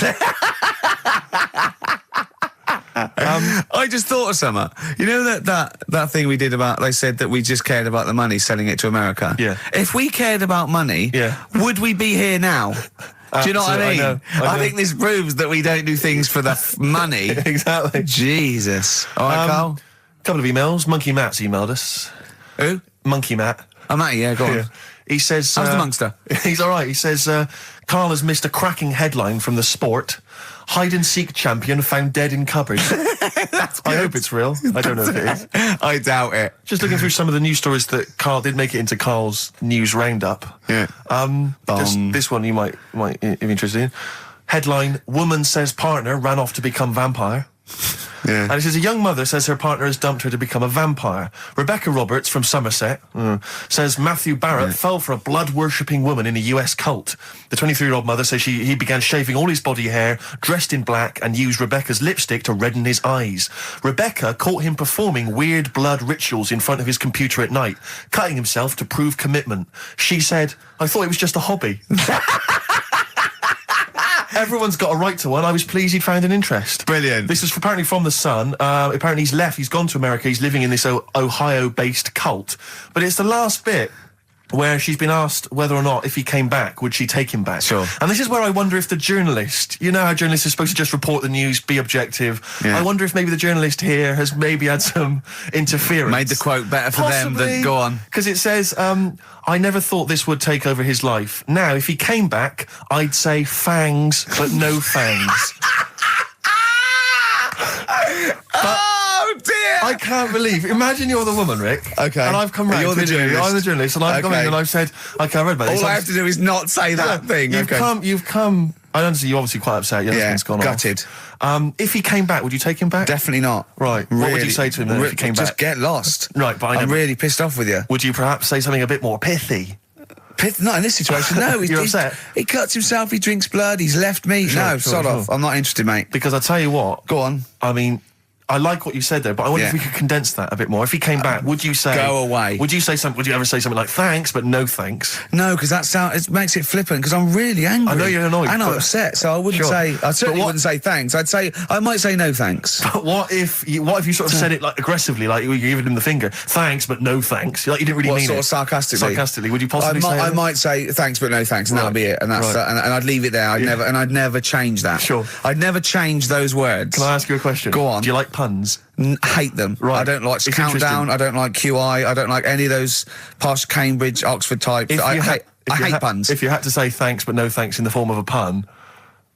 I just thought of something. You know that thing we did about, they said that we just cared about the money, selling it to America? Yeah. If we cared about money, Yeah. would we be here now? Do you know what I mean? I know. I think this proves that we don't do things for the money. Exactly. Jesus. All right, Carl? Couple of emails. Monkey Matt's emailed us. Who? Monkey Matt. Oh, Matty, yeah, go on. Yeah. He says... How's the Monster? He's all right. He says, Carl has missed a cracking headline from The Sport. Hide-and-seek champion found dead in cupboard. I hope it's real. I don't know if it is. I doubt it. Just looking through some of the news stories that Carl did make it into Carl's news roundup. Yeah. This one you might be interested in. Headline, woman says partner ran off to become vampire. Yeah. And it says a young mother says her partner has dumped her to become a vampire. Rebecca Roberts from Somerset says Matthew Barrett fell for a blood-worshipping woman in a US cult. The 23-year-old mother says he began shaving all his body hair, dressed in black, and used Rebecca's lipstick to redden his eyes. Rebecca caught him performing weird blood rituals in front of his computer at night, cutting himself to prove commitment. She said, I thought it was just a hobby. Everyone's got a right to one. I was pleased he'd found an interest. Brilliant. This is apparently from The Sun. Apparently he's left. He's gone to America. He's living in this Ohio-based cult. But it's the last bit where she's been asked whether or not if he came back, would she take him back? Sure. And this is where I wonder if the journalist, you know how journalists are supposed to just report the news, be objective. Yeah. I wonder if maybe the journalist here has maybe had some interference. Made the quote better for them than go on. Because it says, I never thought this would take over his life. Now, if he came back, I'd say fangs, but no fangs. Oh, dear! I can't believe. Imagine you're the woman, Rick. Okay. And I've come round. You're the to you. journalist. I'm the journalist, and I've come in Okay. and I've said, okay, I read about this. All I have to do is not say that thing. You've come. I understand you're obviously quite upset. Your husband's gone gutted. off. If he came back, would you take him back? Definitely not. Right. What would you say to him then if he came Just back? get lost. Right, but I'm really pissed off with you. Would you perhaps say something a bit more pithy? Not in this situation, no. You're upset? He cuts himself, he drinks blood, he's left me. Sure, no, sure, sod sure. off. I'm not interested, mate. Because I tell you what. Go on. I mean, I like what you said there, but I wonder Yeah. if we could condense that a bit more. If he came back, would you say... Go away. Would you say something? Would you ever say something like thanks, but no thanks? No, because it makes it flippant, because I'm really angry. I know you're annoyed, And I'm but- upset, so I wouldn't Sure. say... I certainly But what- wouldn't say thanks. I might say no thanks. But what if you sort of said it like aggressively, like you were giving him the finger? Thanks, but no thanks. Like you didn't really What, mean sort it. of sarcastically? Sarcastically, would you possibly say? I that? might say thanks, but no thanks, and Right. that'll be it. And that's Right. and I'd leave it there. I'd never change that. Sure. I'd never change those words. Can I ask you a question? Go on. Do you like puns? Hate them. Right. I don't like It's Countdown. interesting. I don't like QI. I don't like any of those posh Cambridge, Oxford types. I hate puns. If you had to say thanks, but no thanks in the form of a pun,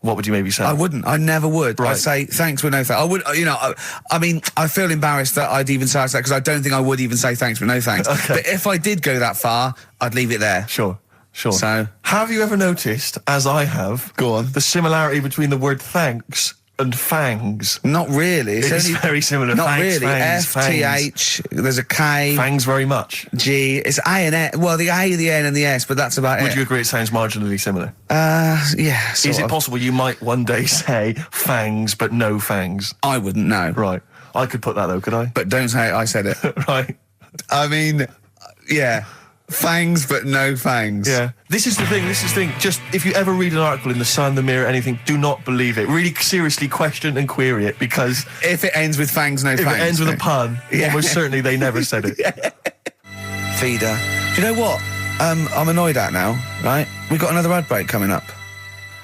what would you maybe say? I wouldn't. I never would. Right. I'd say thanks, but no thanks. I would. I mean, I feel embarrassed that I'd even say that because I don't think I would even say thanks, but no thanks. Okay. But if I did go that far, I'd leave it there. Sure. So- have you ever noticed, as I have, Go on. the similarity between the word thanks and Fangs. Not really. It's only very similar. Not Thanks, really. Fangs, F-T-H, there's a K, Fangs very much. G, it's A and S. Well, the A, the N and the S, but that's about it. Would you agree it sounds marginally similar? Yeah, Is it possible you might one day say Fangs but no Fangs? I wouldn't know. Right. I could put that though, could I? But don't say I said it. Right. I mean, yeah. Fangs, but no fangs. Yeah. This is the thing. Just, if you ever read an article in The Sun, The Mirror, anything, do not believe it. Really seriously question and query it, because If it ends with fangs, no if fangs. it ends with a pun, Yeah. almost certainly they never said it. Feeder. Do you know what? I'm annoyed at now, right? We've got another ad break coming up.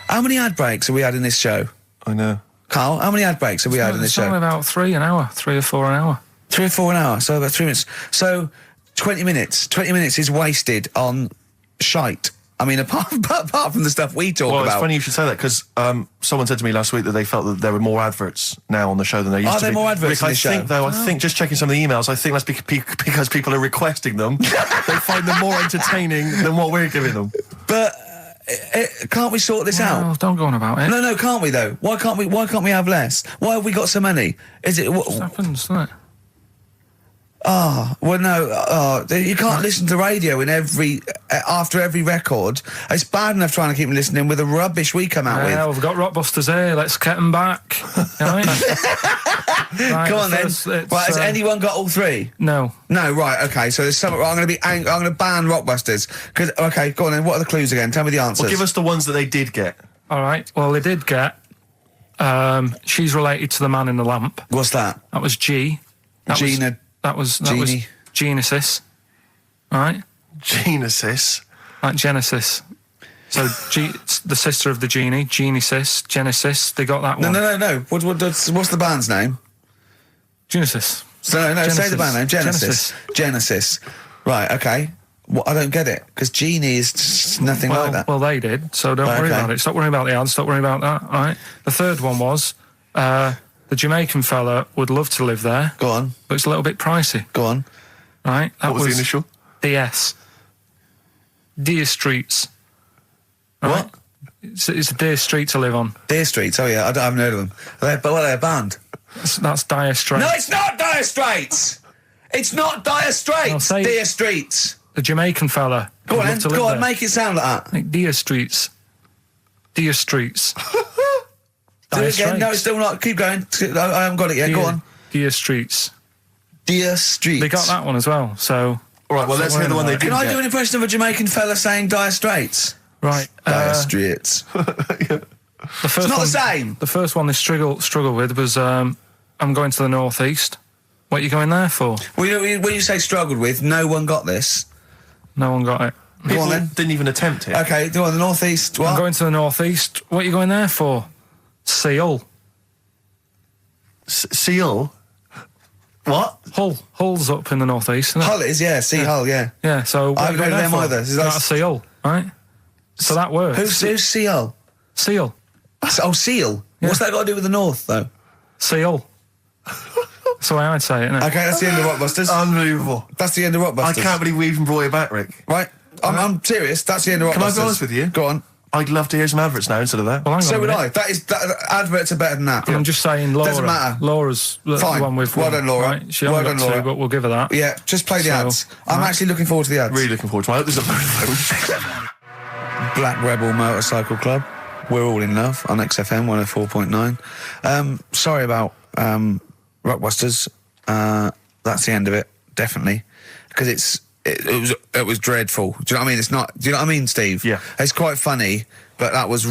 How many ad breaks have we had in this show? I know. Carl, how many ad breaks have we had in this It's only show? about 3 or 4 an hour. 3 or 4 an hour, so about 3 minutes. So 20 minutes. 20 minutes is wasted on shite. I mean, apart from the stuff we talk Well, about. it's funny you should say that, because someone said to me last week that they felt that there were more adverts now on the show than there used Are to be. there more adverts Rick, in this show? I think, just checking some of the emails, I think that's because people are requesting them. They find them more entertaining than what we're giving them. But can't we sort this out? Well, don't go on about it. No, can't we though? Why can't we have less? Why have we got so many? Is it? It happens, doesn't it? Well, no. You can't listen to radio in after every record. It's bad enough trying to keep them listening with the rubbish we come out Yeah, with. we've got Rockbusters here. Let's get them back. Right? Right, Come on then. first, it's, Right, has anyone got all three? No. No, right, okay. So there's some. I'm going to ban Rockbusters. Okay, go on then. What are the clues again? Tell me the answers. Well, give us the ones that they did get. All right. Well, they did get. She's related to the man in the lamp. What's that? That was G. That was Genie. Genesis. All right. Genesis. Like Genesis. So it's the sister of the genie. Genesis. Genesis. They got that one. No. What's the band's name? Genesis. So no, Genesis. say the band name. Genesis. Right, okay. Well, I don't get it, because Genie is just nothing like that. Well, they did, so don't worry about it. Stop worrying about the ads, stop worrying about that, all right? The third one was, the Jamaican fella would love to live there. Go on. But it's a little bit pricey, Go on. right? That What was the initial? DS. Deer Streets. What? Right? It's a Deer Street to live on. Deer Streets, oh yeah, I haven't heard of them. But what are they, a band? That's Dire Straits. No, it's not Dire Straits! It's not Dire Straits! I'll say- Deer Streets! The Jamaican fella. Go would on, love then. to live Go on, there. make it sound like that. Like Deer Streets. Deer Streets. Do Dire it again. No, it's Straits. still not. Keep going. I haven't got it yet. Go on. Deer Streets. Deer Streets. They got that one as well, so... All right, well, let's hear the one they did Can I get. do an impression of a Jamaican fella saying Dire Straits? Right. Dire Straits. The first It's not one, the same. The first one they struggled with was I'm going to the northeast. What are you going there for? Well, when you say struggled with, no one got this. No one got it. Go People on then. didn't even attempt it. Okay, go on, the northeast. What? I'm going to the northeast. What are you going there for? Seal. Seal? What? Hull's up in the northeast, isn't it? Hull is, yeah. Sea Hull, yeah. Yeah, so what I are you haven't going heard there of them for? either. Is You're that- at a seal, right? So that works. Who's Sea Hull? Seal. Oh, Seal. Yeah. What's that got to do with the north, though? Seal. That's the way I'd say it, innit? Okay, that's the end of Rockbusters. Unbelievable. That's the end of Rockbusters. I can't believe we even brought it back, Rick. Right, I'm serious. That's the end of Rockbusters. Can I be honest with you? Go on. I'd love to hear some adverts now instead of that. Well, hang on So a would minute. I. Adverts are better than that. I'm just saying Laura. Doesn't matter. Laura's the Fine. one with Well one, done, Laura. Right? She Well only done, got two, Laura. but we'll give her that. Yeah, just play the So, ads. I'm right. actually looking forward to the ads. Really looking forward to it. I hope there's a phone. Black Rebel Motorcycle Club. We're all in love on XFM 104.9. Sorry about Rockbusters. That's the end of it, definitely, because it was dreadful. Do you know what I mean? It's not. Do you know what I mean, Steve? Yeah. It's quite funny, but that was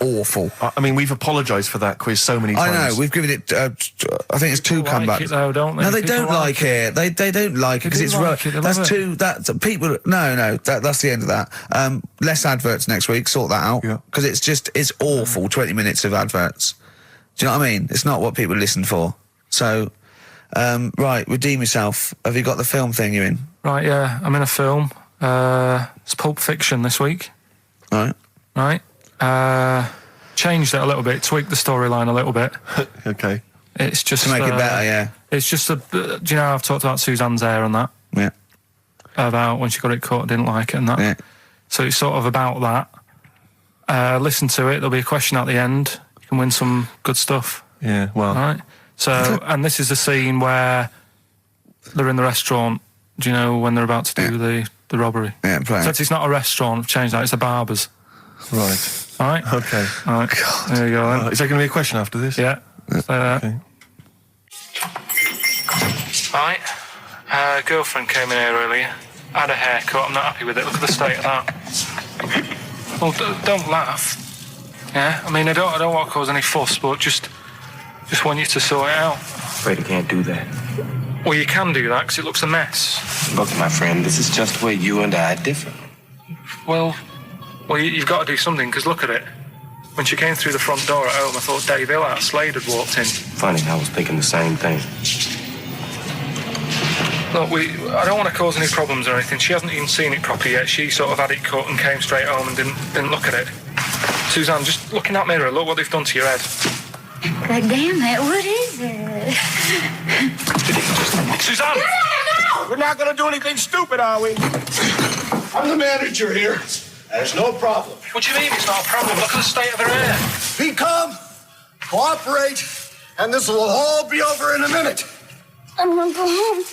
awful. I mean, we've apologised for that quiz so many times. I know. We've given it. I think it's two People like comebacks. it though, don't they? No, they People don't like it. They don't like it because do it's like it, they that's love too. That's people. No. That's the end of that. Less adverts next week. Sort that out. Yeah. Because it's awful. 20 minutes of adverts. Do you know what I mean? It's not what people listen for. So, right, redeem yourself. Have you got the film thing you're in? Right, yeah, I'm in a film. It's Pulp Fiction this week. Right. Right. Changed it a little bit, tweaked the storyline a little bit. Okay. It's just To make it better, yeah. It's just do you know I've talked about Suzanne's hair and that, Yeah. about when she got it cut, didn't like it and that. Yeah. So it's sort of about that. Listen to it. There'll be a question at the end. You can win some good stuff. Yeah, well. Right. So, and this is the scene where they're in the restaurant. Do you know when they're about to do the robbery? Yeah, right. Except it's not a restaurant. I've changed that. It's a barber's. Right. All right. Okay. All right. God. There you go. Then. Is there going to be a question after this? Yeah. Okay. Right. Girlfriend came in here earlier. Had a haircut. I'm not happy with it. Look at the state of that. Well, don't laugh. Yeah. I mean, I don't want to cause any fuss, but just want you to sort it out. Afraid I can't do that. Well, you can do that because it looks a mess. Look, my friend, this is just where you and I differ. Well, you've got to do something because look at it. When she came through the front door at home, I thought Dave Hill out Slade had walked in. Funny, I was thinking the same thing. Look, I don't want to cause any problems or anything. She hasn't even seen it properly yet. She sort of had it cut and came straight home and didn't look at it. Suzanne, just look in that mirror. Look what they've done to your head. God damn it, what is it? Suzanne! No! We're not gonna do anything stupid, are we? I'm the manager here. There's no problem. What do you mean it's not a problem? Look at the state of her hair. Be calm, cooperate, and this will all be over in a minute. I want to go home.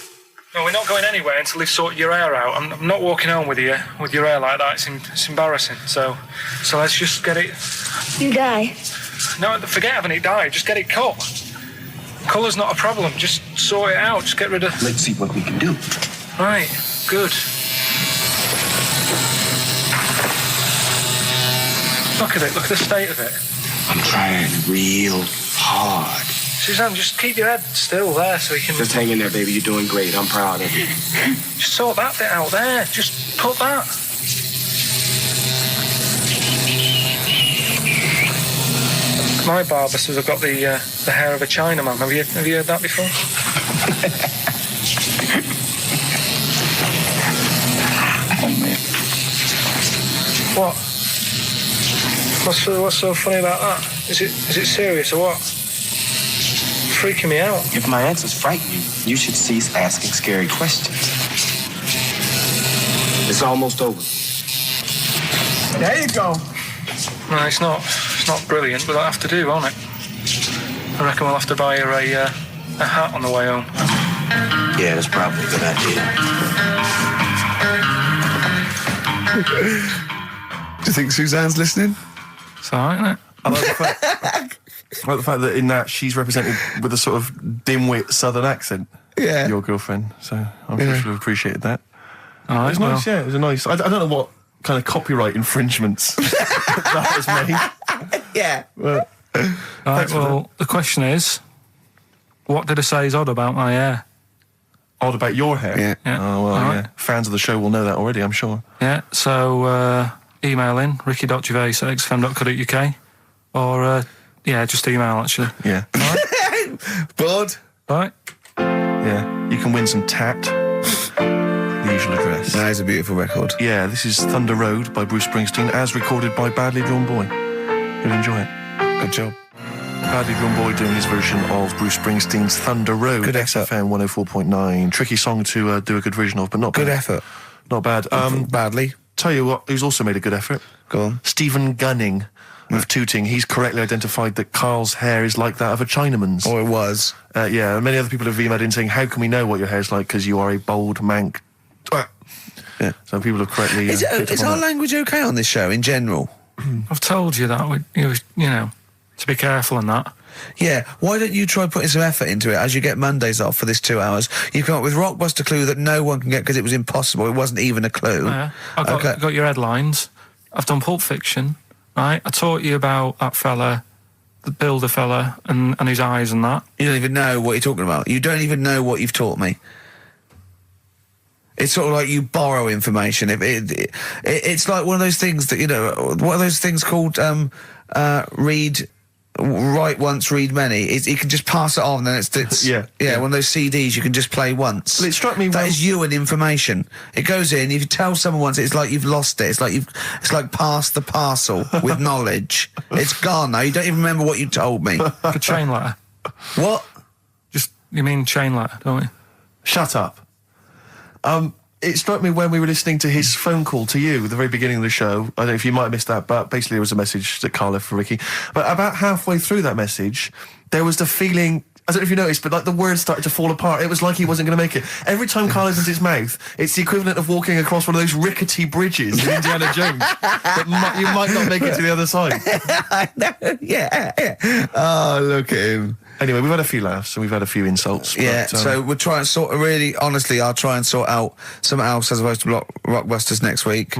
No, we're not going anywhere until they've sorted your hair out. I'm not walking home with you with your hair like that. It's embarrassing. So let's just get it. You die. No, forget having it dyed. Just get it cut. Colour's not a problem. Just sort it out. Just get rid of. Let's see what we can do. Right. Good. Look at it. Look at the state of it. I'm trying real hard. Suzanne, just keep your head still there so we can. Just hang in there, baby. You're doing great. I'm proud of you. Just sort that bit out there. Just put that. My barber says I've got the hair of a Chinaman. Have you heard that before? Oh, man. What? What's so funny about that? Is it serious or what? Freaking me out. If my answers frighten you, you should cease asking scary questions. It's almost over. There you go. No, it's not brilliant, but that'll have to do, won't it? I reckon we'll have to buy her a hat on the way home. Yeah, that's probably a good idea. Do you think Suzanne's listening? It's all right, isn't it? I like the fact that in that she's represented with a sort of dimwit southern accent. Yeah. Your girlfriend. So I'm sure she'll have appreciated that. All right, It's nice, yeah. It was a nice. I don't know what kind of copyright infringements that was made. Yeah. Well, All right, well, the question is, what did I say is odd about my hair? odd about your hair. Yeah. Yeah. Oh well, All yeah. right. Fans of the show will know that already, I'm sure. Yeah, so email in ricky.gervais@xfm.co.uk or, just email, actually. Yeah. Bored? All right? Yeah. You can win some tat. The usual address. That is a beautiful record. Yeah, this is Thunder Road by Bruce Springsteen, as recorded by Badly Drawn Boy. You'll enjoy it. Good job. Badly Drawn Boy doing his version of Bruce Springsteen's Thunder Road. Good effort. XFM 104.9. Tricky song to do a good version of, but not Good bad. effort. Not bad. Badly. Tell you what, who's also made a good effort? Go on. Stephen Gunning of Tooting. He's correctly identified that Carl's hair is like that of a Chinaman's. Or it was. Yeah, many other people have emailed in saying, how can we know what your hair's like because you are a bold mank. Yeah. So people have correctly... Is picked up our on that. language okay on this show in general? I've told you that, to be careful and that. Yeah, why don't you try putting some effort into it as you get Mondays off for this 2 hours? You come up with Rockbuster clue that no one can get because it was impossible. It wasn't even a clue. Yeah. I've got your headlines. I've done Pulp Fiction, right? I taught you about that fella, the builder fella, and his eyes and that. You don't even know what you're talking about. You don't even know what you've taught me. It's sort of like you borrow information. It's like one of those things that, what are those things called, write once, read many. You can just pass it on, and it's Yeah. one of those CDs you can just play once. Well, it struck me that when- is you and information. It goes in. If you tell someone once, it's like you've lost it. It's like passed the parcel with knowledge. It's gone now. You don't even remember what you told me. The chain letter. What? You mean chain letter, don't you? Shut up. it struck me when we were listening to his phone call to you at the very beginning of the show. I don't know if you might have missed that, but basically it was a message that Karl left for Ricky. But about halfway through that message, there was the feeling, I don't know if you noticed, but like the words started to fall apart. It was like he wasn't going to make it. Every time Karl opens his mouth, it's the equivalent of walking across one of those rickety bridges in Indiana Jones. You might not make it to the other side. I know, yeah. Oh, look at him. Anyway, we've had a few laughs and we've had a few insults. Yeah, but, so we'll try and sort of really, honestly, I'll try and sort out something else as opposed to Rockbusters next week.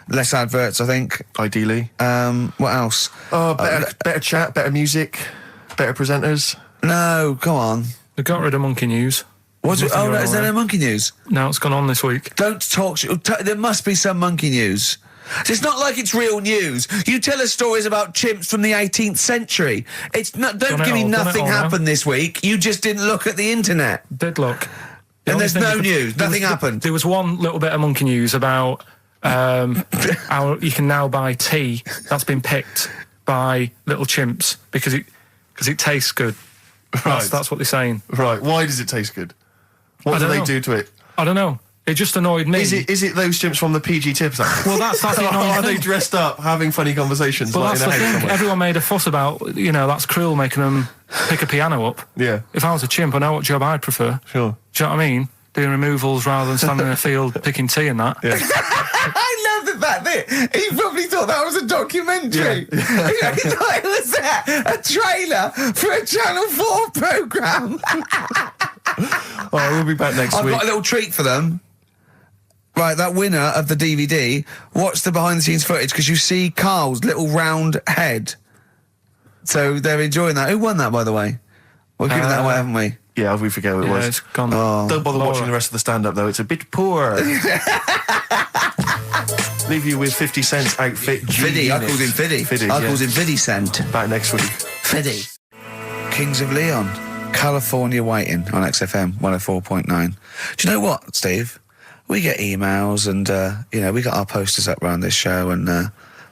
Less adverts, I think. Ideally. What else? Oh, better chat, better music, better presenters. No, come on. They got rid of Monkey News. What's it? Oh, no, is there no monkey news? No, it's gone on this week. Don't talk. There must be some monkey news. It's not like it's real news. You tell us stories about chimps from the 18th century. It's not. Don't give me nothing happened this week. You just didn't look at the internet. Did look. And there's no news. Nothing happened. There was one little bit of monkey news about how you can now buy tea that's been picked by little chimps because it tastes good. Right. That's what they're saying. Right. Why does it taste good? What do they do to it? I don't know. It just annoyed me. Is it those chimps from the PG Tips Act? Well, that's the annoying Are thing. they dressed up, having funny conversations? Well, like that's in the a house thing. somewhere? Everyone made a fuss about, that's cruel making them pick a piano up. Yeah. If I was a chimp, I know what job I'd prefer. Sure. Do you know what I mean? Doing removals rather than standing in a field picking tea and that. Yeah. I love the fact that he probably thought that was a documentary. Yeah. He thought it was a trailer for a Channel 4 programme. Oh, we'll be back next I've week. got a little treat for them. Right, that winner of the DVD, watch the behind-the-scenes footage because you see Karl's little round head. So they're enjoying that. Who won that, by the way? We're giving that away, haven't we? Yeah, we forget what it was. It's gone. Don't bother Laura. watching the rest of the stand-up, though. It's a bit poor. Leave you with 50 Cent's outfit. Fiddy, I called him Fiddy. Fiddy, I yeah. called him Fiddy Cent. Back next week. Fiddy. Kings of Leon, California Waiting on XFM 104.9. Do you know what, Steve? We get emails and, we got our posters up around this show and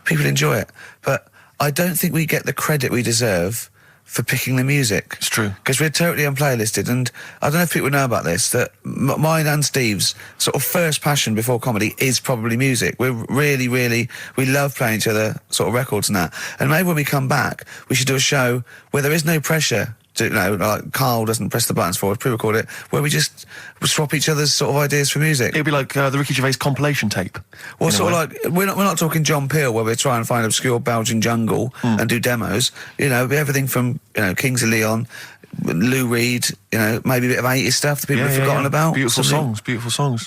people enjoy it. But I don't think we get the credit we deserve for picking the music. It's true. Because we're totally unplaylisted, and I don't know if people know about this, that mine and Steve's sort of first passion before comedy is probably music. We're really, we love playing each other sort of records and that. And maybe when we come back, we should do a show where there is no pressure to, like Karl doesn't press the buttons for us, pre-record it, where we just swap each other's sort of ideas for music. It'd be like the Ricky Gervais compilation tape. Well, sort of like, we're not talking John Peel, where we're trying to find obscure Belgian jungle and do demos. It'd be everything from, Kings of Leon, Lou Reed, maybe a bit of 80s stuff that people have forgotten about. Beautiful songs.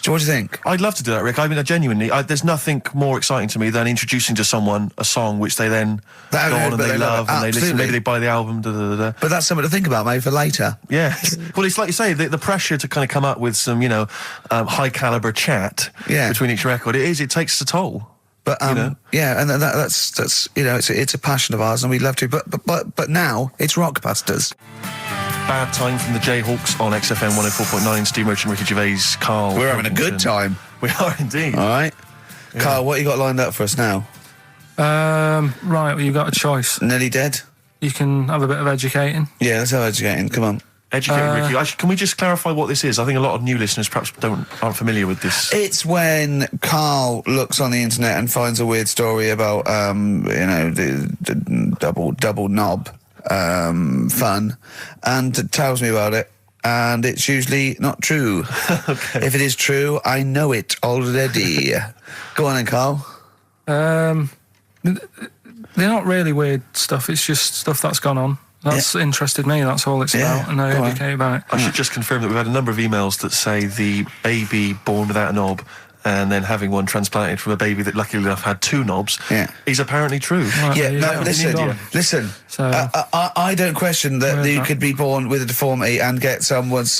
So what do you think? I'd love to do that, Rick. I mean, genuinely, there's nothing more exciting to me than introducing to someone a song which they then go on and they love and they listen. Maybe they buy the album. But that's something to think about, maybe for later. Yeah. Well, it's like you say, the pressure to kind of come up with some, high caliber chat between each record. It takes a toll. But yeah, and that's it's a passion of ours, and we'd love to. But now it's Rockbusters. Bad Time from the Jayhawks on XFM 104.9. Steve Merchant, Ricky Gervais, Karl. We're having a good time. We are indeed. All right, Karl, what you got lined up for us now? Right, well, you've got a choice. Nearly Dead. You can have a bit of educating. Yeah, let's have educating. Come on. Educated Ricky. Actually, can we just clarify what this is? I think a lot of new listeners perhaps aren't familiar with this. It's when Karl looks on the internet and finds a weird story about the double knob fun, and tells me about it. And it's usually not true. Okay. If it is true, I know it already. Go on then, Karl. They're not really weird stuff. It's just stuff that's gone on. That's interested me. That's all it's about, and I educate about it. I should just confirm that we've had a number of emails that say the baby born without a knob and then having one transplanted from a baby that luckily enough had two knobs is apparently true. Right, Yeah, there you no, go. listen. So, I don't question that you could be born with a deformity and get someone's,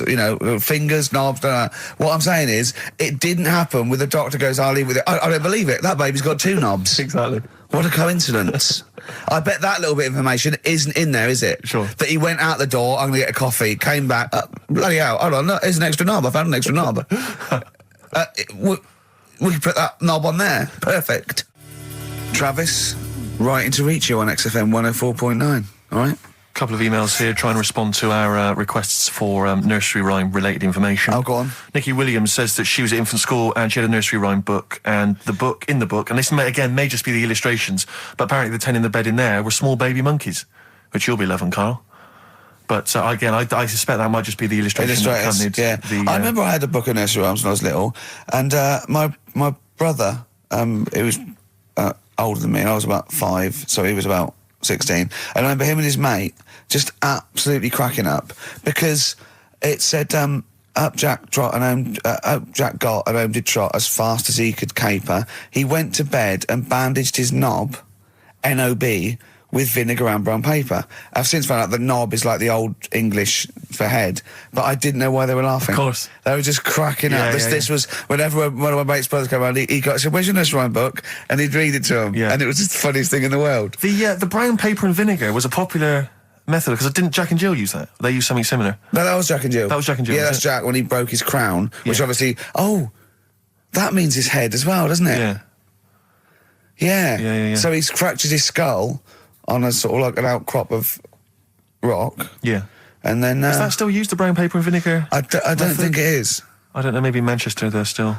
fingers, knobs. What I'm saying is, it didn't happen with the doctor goes, I'll leave with it. I don't believe it. That baby's got two knobs. Exactly. What a coincidence. I bet that little bit of information isn't in there, is it? Sure. That he went out the door, I'm going to get a coffee, came back, bloody hell, hold on, no, here's an extra knob, I found an extra knob. We can put that knob on there. Perfect. Travis, writing to reach you on XFM 104.9, all right? couple of emails here trying to respond to our requests for nursery rhyme related information. Oh, go on. Nikki Williams says that she was at infant school and she had a nursery rhyme book, and in the book, and this may just be the illustrations, but apparently the 10 in the bed in there were small baby monkeys, which you'll be loving, Carl. But again, I suspect that might just be the illustration that accompanied I remember I had a book of nursery rhymes when I was little, and my brother, he was older than me. I was about 5, so he was about 16. And I remember him and his mate just absolutely cracking up because it said, up Jack got and home did trot as fast as he could caper. He went to bed and bandaged his knob, N-O-B, with vinegar and brown paper. I've since found out that knob is like the old English for head, but I didn't know why they were laughing. Of course. They were just cracking up. This was, whenever one of my mate's brothers came around, he said, "Where's your nursery rhyme book?" And he'd read it to him. Yeah. And it was just the funniest thing in the world. The brown paper and vinegar was a popular method, because didn't Jack and Jill use that? They used something similar. No, that was Jack and Jill. That was Jack and Jill. Yeah, that's Jack when he broke his crown, which obviously, that means his head as well, doesn't it? Yeah. So he's fractured his skull on a sort of like an outcrop of rock. Yeah. And then... is that still used, the brown paper and vinegar? I don't think it is. I don't know, maybe in Manchester they're still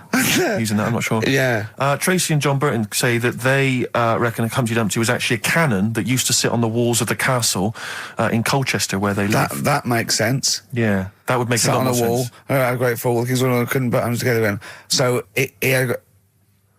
using that, I'm not sure. Yeah. Tracy and John Burton say that they reckon a Humpty Dumpty was actually a cannon that used to sit on the walls of the castle in Colchester where they live. That makes sense. Yeah, that would make a lot more sense. on a wall, had a great fall, because I couldn't put them together again. So he had...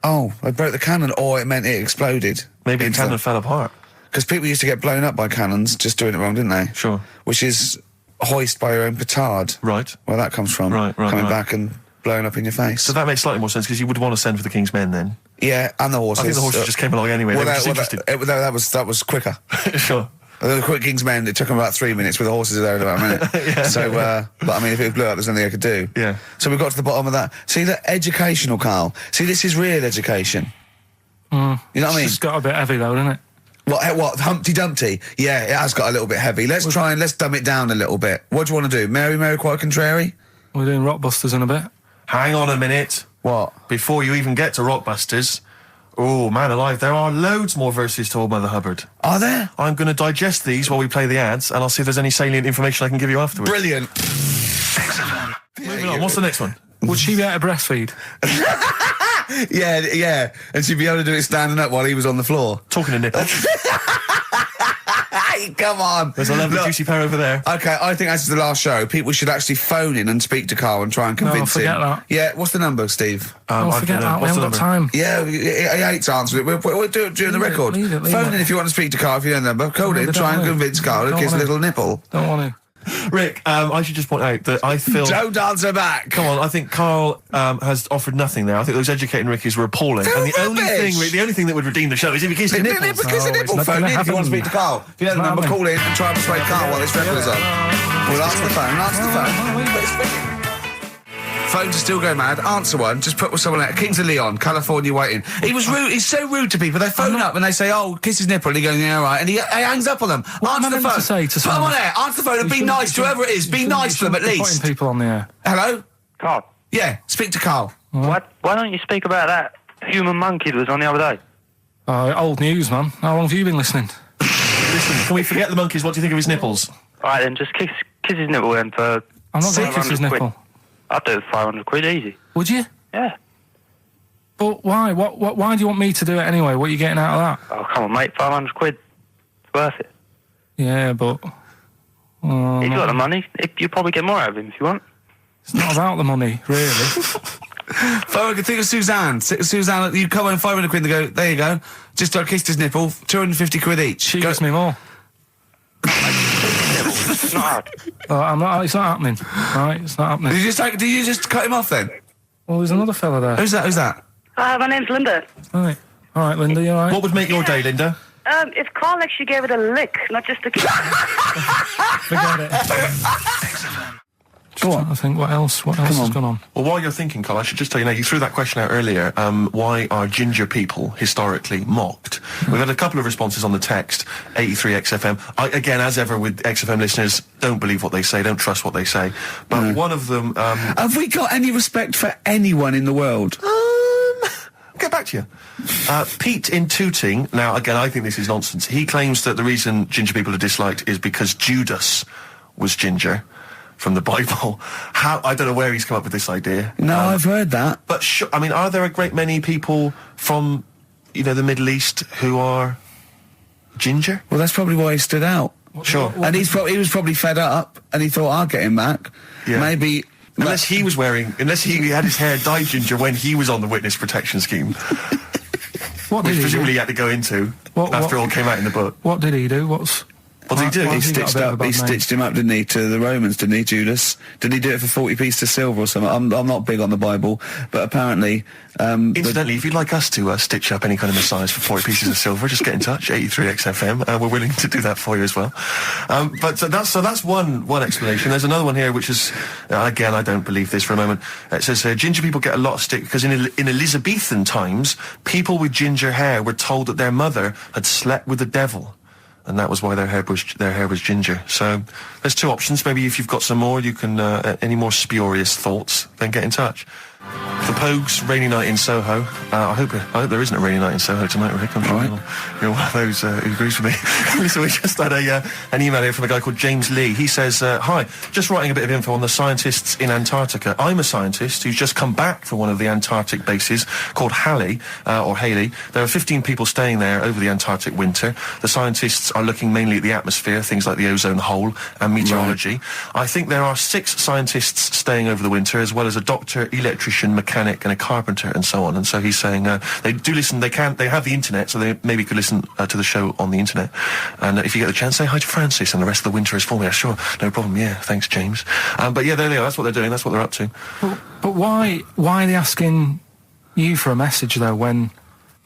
they broke the cannon, or it meant it exploded. Maybe the cannon fell apart. Because people used to get blown up by cannons just doing it wrong, didn't they? Sure. Which is hoist by your own petard. Right. Where that comes from. Right. Coming back and blowing up in your face. So that makes slightly more sense, because you would want to send for the King's Men then. Yeah, and the horses. I think the horses just came along anyway. Well, that was quicker. Sure. The quick King's Men, it took them about 3 minutes, with the horses there in about a minute. So, but I mean, if it blew up, there's nothing I could do. Yeah. So we got to the bottom of that. See, the educational, Carl. See, this is real education. You know what I mean? It's got a bit heavy though, doesn't it? What, Humpty Dumpty? Yeah, it has got a little bit heavy. Let's dumb it down a little bit. What do you want to do? Mary, quite contrary? We're doing Rockbusters in a bit. Hang on a minute. What? Before you even get to Rockbusters, oh, man alive, there are loads more verses to Old Mother Hubbard. Are there? I'm going to digest these while we play the ads, and I'll see if there's any salient information I can give you afterwards. Brilliant. Moving on, what's the next one? Would she be able to breastfeed? Yeah. And she'd be able to do it standing up while he was on the floor. Talking to nipples. Come on. There's a lovely juicy pair over there. Okay, I think that's the last show. People should actually phone in and speak to Carl and try and convince him. Forget that. Yeah, what's the number, Steve? Forget that. We haven't got time. Yeah, he hates answering it. We'll do it during the record. Leave it. Phone in if you want to speak to Carl, if you know the number. Call in, try and convince Carl to kiss a little nipple. Don't want to. Rick, I should just point out that I feel... Don't answer back! Come on, I think Carl has offered nothing there. I think those educating Rickies were appalling. And the only thing that would redeem the show is if he kissed the nipples. Kiss the nipple. Phone in if you want to speak to Carl. If you know the number, call in and try and persuade Carl while this record is on. We'll answer the phone. Phones are still going mad. Answer one. Just put with someone out. Kings of Leon, California, waiting. He was rude. He's so rude to people. They phone up and they say, "Oh, kiss his nipple." And he goes, "Yeah, all right." And he hangs up on them. Answer the phone. Put them on air. Answer the phone and be nice to whoever it is. Be nice to them at least. Putting people on the air. Hello? Carl. Yeah, speak to Carl. Why don't you speak about that human monkey that was on the other day? Old news, man. How long have you been listening? Listen, can we forget the monkeys? What do you think of his nipples? All right, then just kiss his nipple then for... I'm not going to kiss his nipple. I'd do it 500 quid easy. Would you? Yeah. But why? Why do you want me to do it anyway? What are you getting out of that? Oh, come on, mate. 500 quid. It's worth it. Yeah, but... He's got the money. You'll probably get more out of him if you want. It's not about the money, really. I can think of Suzanne. Suzanne, you come home 500 quid and go, there you go. Just kissed his nipple, 250 quid each. She gives me more. It's not hard. It's not happening. Right, it's not happening. Did you just cut him off then? Well, there's another fella there. Who's that? My name's Linda. Right. All right, Linda, you all right? What would make your day, Linda? If Carl actually gave it a lick, not just a kiss. Forget it. Go on. I think what else has gone on? Well, while you're thinking, Carl, I should just tell you now, you threw that question out earlier, why are ginger people historically mocked? We've had a couple of responses on the text, 83XFM. Again, as ever with XFM listeners, don't believe what they say, don't trust what they say. But one of them... have we got any respect for anyone in the world? Get back to to you. Pete in Tooting, now again I think this is nonsense, he claims that the reason ginger people are disliked is because Judas was ginger from the Bible. I don't know where he's come up with this idea. No, I've heard that. But I mean, are there a great many people from, you know, the Middle East who are ginger? Well, that's probably why he stood out. Sure. And he was probably fed up, and he thought, I'll get him back. Yeah. Maybe... Unless he had his hair dyed ginger when he was on the witness protection scheme. What did which he presumably do? he had to go into after all came out in the book. What did he do? What did he do? He stitched him up, didn't he, to the Romans, didn't he, Judas? Did he do it for 40 pieces of silver or something? I'm not big on the Bible, but apparently... Incidentally, if you'd like us to stitch up any kind of messiah for 40 pieces of silver, just get in touch, 83 XFM. We're willing to do that for you as well. So that's one explanation. There's another one here, which is, again, I don't believe this for a moment. It says, ginger people get a lot of stick because in Elizabethan times, people with ginger hair were told that their mother had slept with the devil. And that was why their hair was ginger. So there's two options. Maybe if you've got some more, you can any more spurious thoughts, then get in touch. The Pogues, Rainy Night in Soho. I hope there isn't a rainy night in Soho tonight, Rick. I'm sure you're one of those who agrees with me. So we just had an email here from a guy called James Lee. He says, hi, just writing a bit of info on the scientists in Antarctica. I'm a scientist who's just come back from one of the Antarctic bases called Haley. There are 15 people staying there over the Antarctic winter. The scientists are looking mainly at the atmosphere, things like the ozone hole and meteorology. Right. I think there are 6 scientists staying over the winter, as well as a doctor, electrician, mechanic and a carpenter and so on. And so he's saying they do listen, they have the internet, so they maybe could listen to the show on the internet. And if you get the chance, say hi to Francis and the rest of the winter is for me. Sure, no problem. Yeah, thanks, James. But yeah, there they are. That's what they're doing. That's what they're up to. But why are they asking you for a message though? When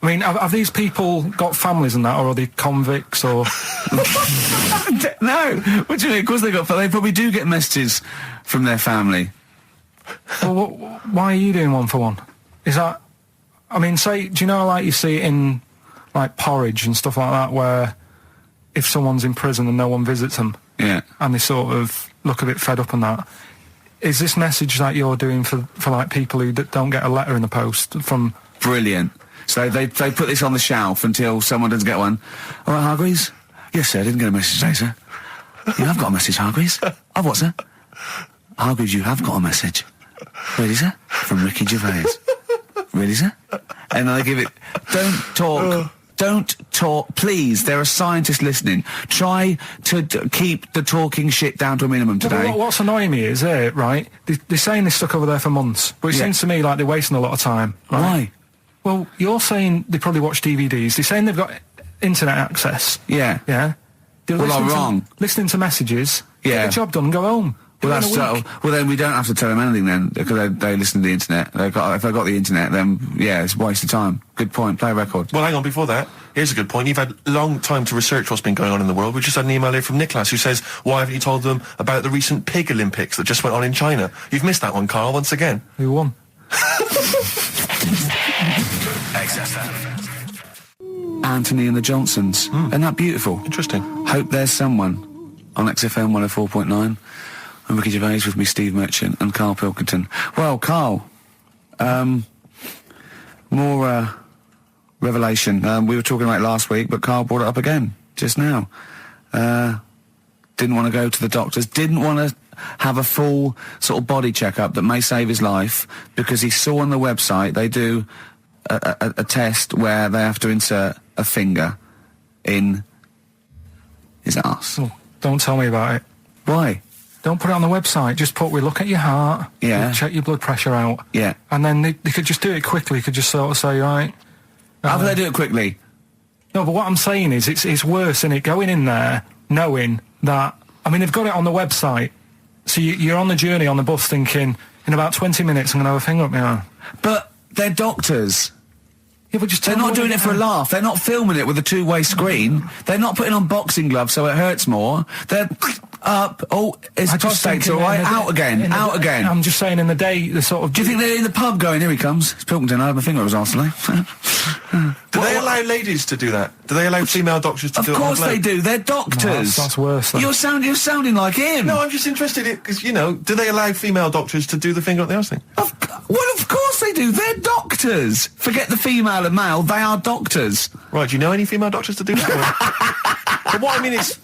I mean, have these people got families and that, or are they convicts or? No, what do you mean? Of course they probably do get messages from their family. Well, why are you doing one for one? Is that, I mean, do you know, like you see it in, like, Porridge and stuff like that, where if someone's in prison and no one visits them, yeah, and they sort of look a bit fed up and that, is this message that you're doing for like, people who don't get a letter in the post from... Brilliant. So they put this on the shelf until someone doesn't get one. All right, Hargreaves? Yes, sir, I didn't get a message today, sir. Yeah, I've got a message, Hargreaves. I've what, sir? Hargreaves, you have got a message. Really, sir? From Ricky Gervais. Really, sir? And I give it... Don't talk, please. There are scientists listening. Try to keep the talking shit down to a minimum today. What's annoying me is, right, they're saying this stuck over there for months, but it seems to me like they're wasting a lot of time. Right? Why? Well, you're saying they probably watch DVDs. They're saying they've got internet access. Yeah. Yeah? Well, I'm wrong. Listening to messages, yeah, get the job done and go home. Well, well, then we don't have to tell them anything then, because they listen to the internet. If they got the internet, then, yeah, it's a waste of time. Good point. Play a record. Well, hang on, before that, here's a good point. You've had a long time to research what's been going on in the world. We just had an email here from Nicholas who says, why haven't you told them about the recent Pig Olympics that just went on in China? You've missed that one, Carl, once again. Who won? Anthony and the Johnsons. Isn't that beautiful? Interesting. Hope There's Someone on XFM 104.9. I'm Ricky Gervais with me, Steve Merchant and Karl Pilkington. Well, Karl, more revelation. We were talking about it last week, but Karl brought it up again just now. Didn't want to go to the doctors, didn't want to have a full sort of body checkup that may save his life, because he saw on the website they do a test where they have to insert a finger in his arse. Oh, don't tell me about it. Why? Don't put it on the website. Just we look at your heart. Yeah. Check your blood pressure out. Yeah. And then they could just do it quickly. Could just sort of say, right. How do they do it quickly? No, but what I'm saying is it's worse, isn't it? Going in there knowing that, I mean, they've got it on the website. So you're on the journey on the bus thinking, in about 20 minutes I'm going to have a finger up my arm. But they're doctors. Yeah, but just they're not doing it for a laugh. They're not filming it with a two-way screen. They're not putting on boxing gloves so it hurts more. They're up. Oh, his prostate's all right. Out again. Out again. I'm just saying, in the day, the sort of... Do you think they're in the pub going, here he comes? It's Pilkington. I had my finger up his arse today. Do they allow allow ladies to do that? Do they allow female doctors to do it? Of course they do. They're No, doctors. that's worse. Though. You're sounding like him. No, I'm just interested in, because, you know, do they allow female doctors to do the finger up the arse thing? Well, of course they do. They're doctors. Forget the female and male. They are doctors. Right, do you know any female doctors to do that? But what I mean is,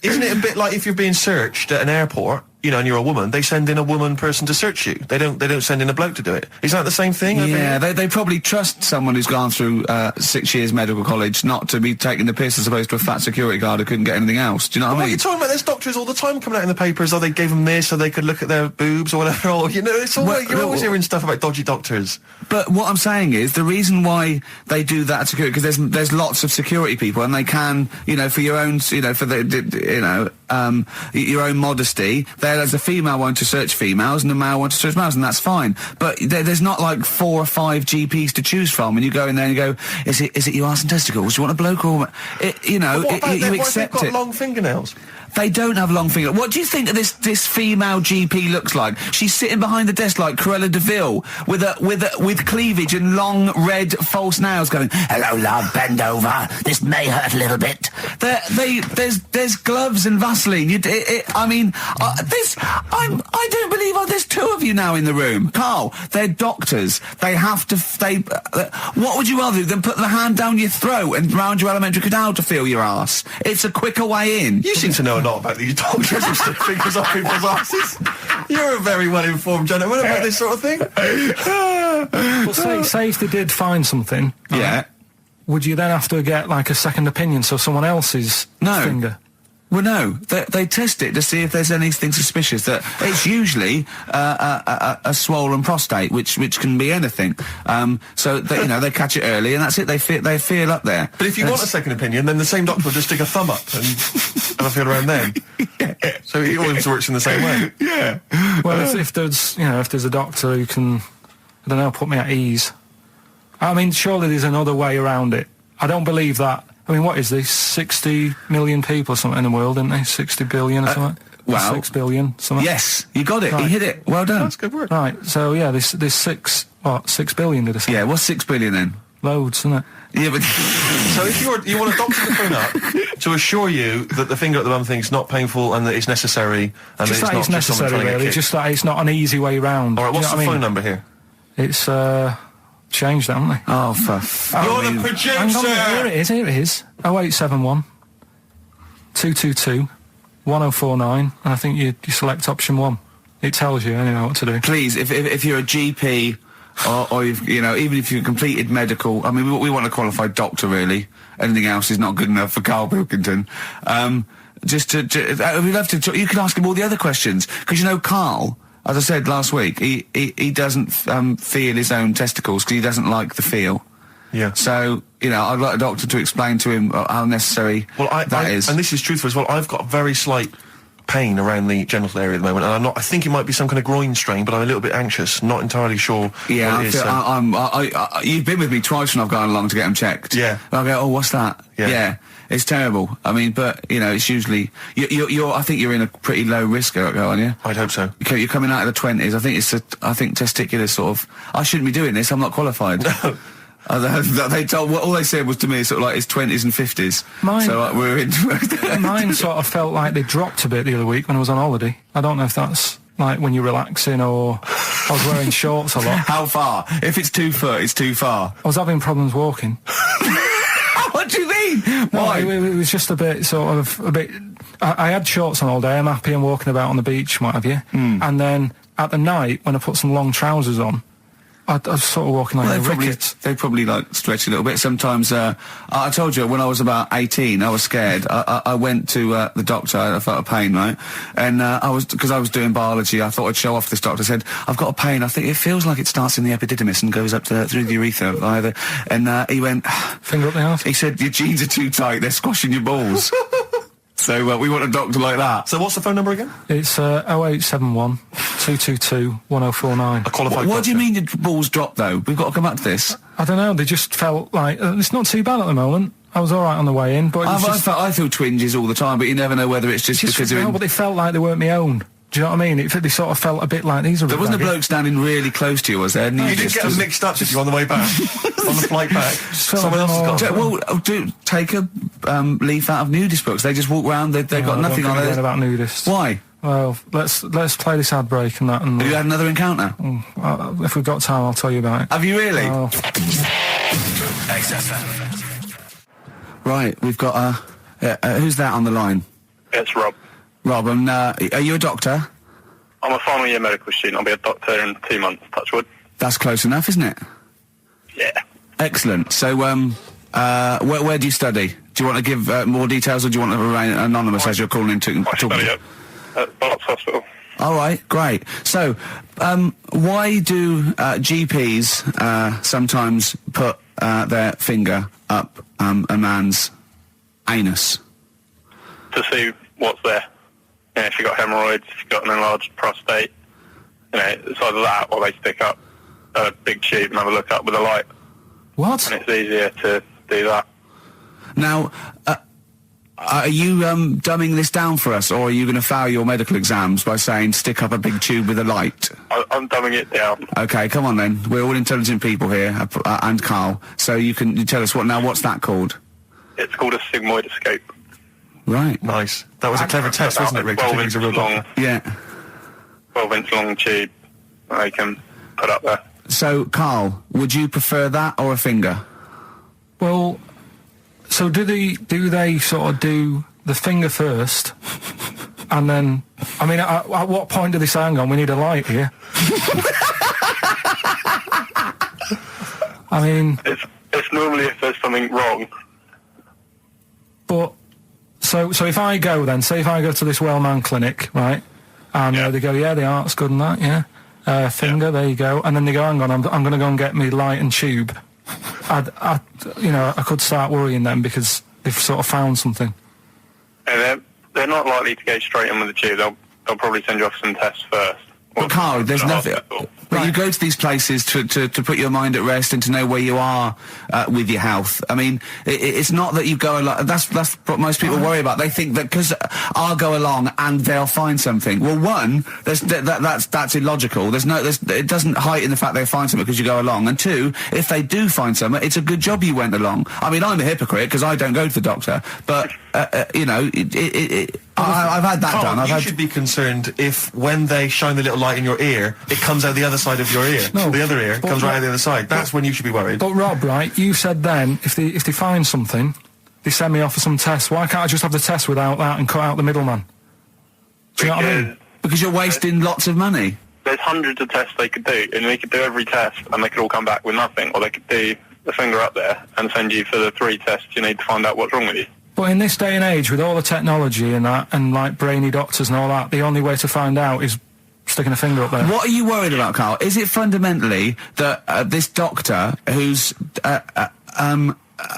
isn't it a bit like if you're being searched at an airport, you know, and you're a woman, they send in a woman person to search you. They don't send in a bloke to do it. Is that the same thing? Yeah, they probably trust someone who's gone through 6 years medical college not to be taking the piss as opposed to a fat security guard who couldn't get anything else. Do you know what I What are mean? you talking about? There's doctors all the time coming out in the papers, they gave them this so they could look at their boobs or whatever, or, you know, it's all you're always hearing stuff about dodgy doctors. But what I'm saying is, the reason why they do that security, because there's lots of security people, and they can, you know, for your own, you know, for your own modesty, there's a female one to search females and a male one to search males, and that's fine. But there's not like 4 or 5 GPs to choose from, and you go in there and you go, is it your arse and testicles? Do you want a bloke or you know? But what about you what if accept they've got it. long fingernails? They don't have long fingers. What do you think that this female GP looks like? She's sitting behind the desk like Cruella de Vil with cleavage and long red false nails, going, "Hello, love, bend over. This may hurt a little bit." There's gloves and Vaseline. I don't believe there's 2 of you now in the room, Carl. They're doctors. They have to. What would you rather do than put the hand down your throat and round your alimentary canal to feel your arse? It's a quicker way in. You seem to know a lot about these doctors who stick fingers up people's asses. You're a very well-informed gentleman about this sort of thing. Well, say if they did find something, Yeah. would you then have to get like a second opinion, so someone else's finger? Well, no. They test it to see if there's anything suspicious. That it's usually a swollen prostate, which can be anything. So they catch it early, and that's it. They feel up there. But if you want a second opinion, then the same doctor will just stick a thumb up and have a feel around then. Yeah. So it always works in the same way. Yeah. Well, if there's a doctor who can, I don't know, put me at ease. I mean, surely there's another way around it. I don't believe that. I mean, what is this? 60 million people or something in the world, isn't they? 60 billion or something? Well, 6 billion, something? Yes, you got it. Right. You hit it. Well done. That's good work. Right, so yeah, there's 6 billion, did I say? Yeah, what's 6 billion then? Loads, isn't it? Yeah, but So if you want a doctor to phone up to assure you that the finger at the bum thing's not painful and that it's necessary, and Just that that it's it's not just someone necessary, trying to get really. kicked. Just that it's not an easy way round. All right, what's You know the what I phone mean? number here? It's, changed, haven't they? oh, You're the producer! Hang on, here it is. 0871 222 1049, and I think you select option 1. It tells you anyway what to do. please, if you're a GP or if, you know, even if you've completed medical, I mean, we want a qualified doctor, really. Anything else is not good enough for Karl Pilkington. We'd love to. You can ask him all the other questions, because you know, Karl, as I said last week, he doesn't feel his own testicles because he doesn't like the feel. Yeah. So, you know, I'd like a doctor to explain to him how necessary that is. And this is truthful as well. I've got very slight pain around the genital area at the moment, and I think it might be some kind of groin strain, but I'm a little bit anxious, not entirely sure Yeah, what it is. you've been with me twice when I've gone along to get them checked. Yeah. And I go, oh, what's that? Yeah. It's terrible. I mean, but, you know, it's usually... You're I think you're in a pretty low risk, aren't you? I'd hope so. You're coming out of the 20s. I think testicular sort of... I shouldn't be doing this. I'm not qualified. No. They told... All they said was to me, sort of like, it's 20s and 50s. Mine- So we're into... Mine sort of felt like they dropped a bit the other week when I was on holiday. I don't know if that's like when you're relaxing or I was wearing shorts a lot. How far? If it's 2 foot, it's too far. I was having problems walking. What do you mean? No, Why? it was just a bit, I had shorts on all day. I'm happy and walking about on the beach, what have you. And then at the night, when I put some long trousers on, I was sort of walking like a ricket. They probably like stretch a little bit. Sometimes, I told you when I was about 18, I was scared. I went to the doctor. I felt a pain, right? And because I was doing biology, I thought I'd show off this doctor. I said, I've got a pain. I think it feels like it starts in the epididymis and goes up through the urethra either. And he went, Finger up the arse. he said, your jeans are too tight. They're squashing your balls. So we want a doctor like that. So what's the phone number again? It's 0871 222 1049. A qualified What do you doctor. mean your balls drop though? We've got to come back to this. I don't know, they just felt like... it's not too bad at the moment. I was all right on the way in, but it was just... I feel twinges all the time, but you never know whether it's just because no, but they felt like they weren't my own. Do you know what I mean? They sort of felt a bit like these are. There wasn't a bloke standing really close to you, was there? You didn't get them mixed up, did you, on the way back? On the flight back? Someone else has got Well, take a leaf out of nudist books. They just walk around. They've got nothing on it. About nudists. Why? Well, let's play this ad break and that. And have you had another encounter? If we've got time, I'll tell you about it. Have you really? XFM. Right, we've got who's that on the line? It's Rob. Rob, and are you a doctor? I'm a final year medical student. I'll be a doctor in 2 months, touch wood. That's close enough, isn't it? Yeah. Excellent. So, where do you study? Do you want to give more details, or do you want to remain anonymous as you're calling in to I study at Barts Hospital. All right, great. So, why do GPs sometimes put their finger up a man's anus? To see what's there. You know, if you've got hemorrhoids, if you've got an enlarged prostate, you know, it's either that or they stick up a big tube and have a look up with a light. What? And it's easier to do that. Now, are you dumbing this down for us, or are you going to fail your medical exams by saying stick up a big tube with a light? I'm dumbing it down. Okay, come on then. We're all intelligent people here, and Carl. So you tell us what's that called? It's called a sigmoidoscope. Right. Nice. That was a clever test, wasn't it, Rick? 12-inch long. Yeah. 12-inch long tube that they can put up there. So, Carl, would you prefer that or a finger? Well, so do they sort of do the finger first, and then? I mean, at what point do they say, "Hang on, we need a light here"? I mean, it's normally if there's something wrong. But so if I go then, say if I go to this well-known clinic, right, and they go, yeah, the art's good and that, yeah, finger, there you go, and then they go, hang on, I'm going to go and get me light and tube. I could start worrying then because they've sort of found something. And they're not likely to go straight in with the tube. They'll probably send you off some tests first. But Carl, there's nothing. Hospital. But you go to these places to put your mind at rest and to know where you are with your health. I mean, it's not that you go along. That's what most people worry about. They think that because I'll go along and they'll find something. Well, one, that's illogical. It doesn't heighten the fact they'll find something because you go along. And two, if they do find something, it's a good job you went along. I mean, I'm a hypocrite because I don't go to the doctor, but I've had that Carl, done. You should be concerned if when they shine the little light in your ear, it comes out the other side of your ear. No, the other ear comes right out the other side. That's when you should be worried. But Rob, right, you said then if they find something, they send me off for some tests. Why can't I just have the test without that and cut out the middleman? Do you know what I mean? Because you're wasting lots of money. There's hundreds of tests they could do, and they could do every test, and they could all come back with nothing, or they could do the finger up there and send you for the 3 tests you need to find out what's wrong with you. But in this day and age, with all the technology and that, and like brainy doctors and all that, the only way to find out is sticking a finger up there. What are you worried about, Carl? Is it fundamentally that this doctor who's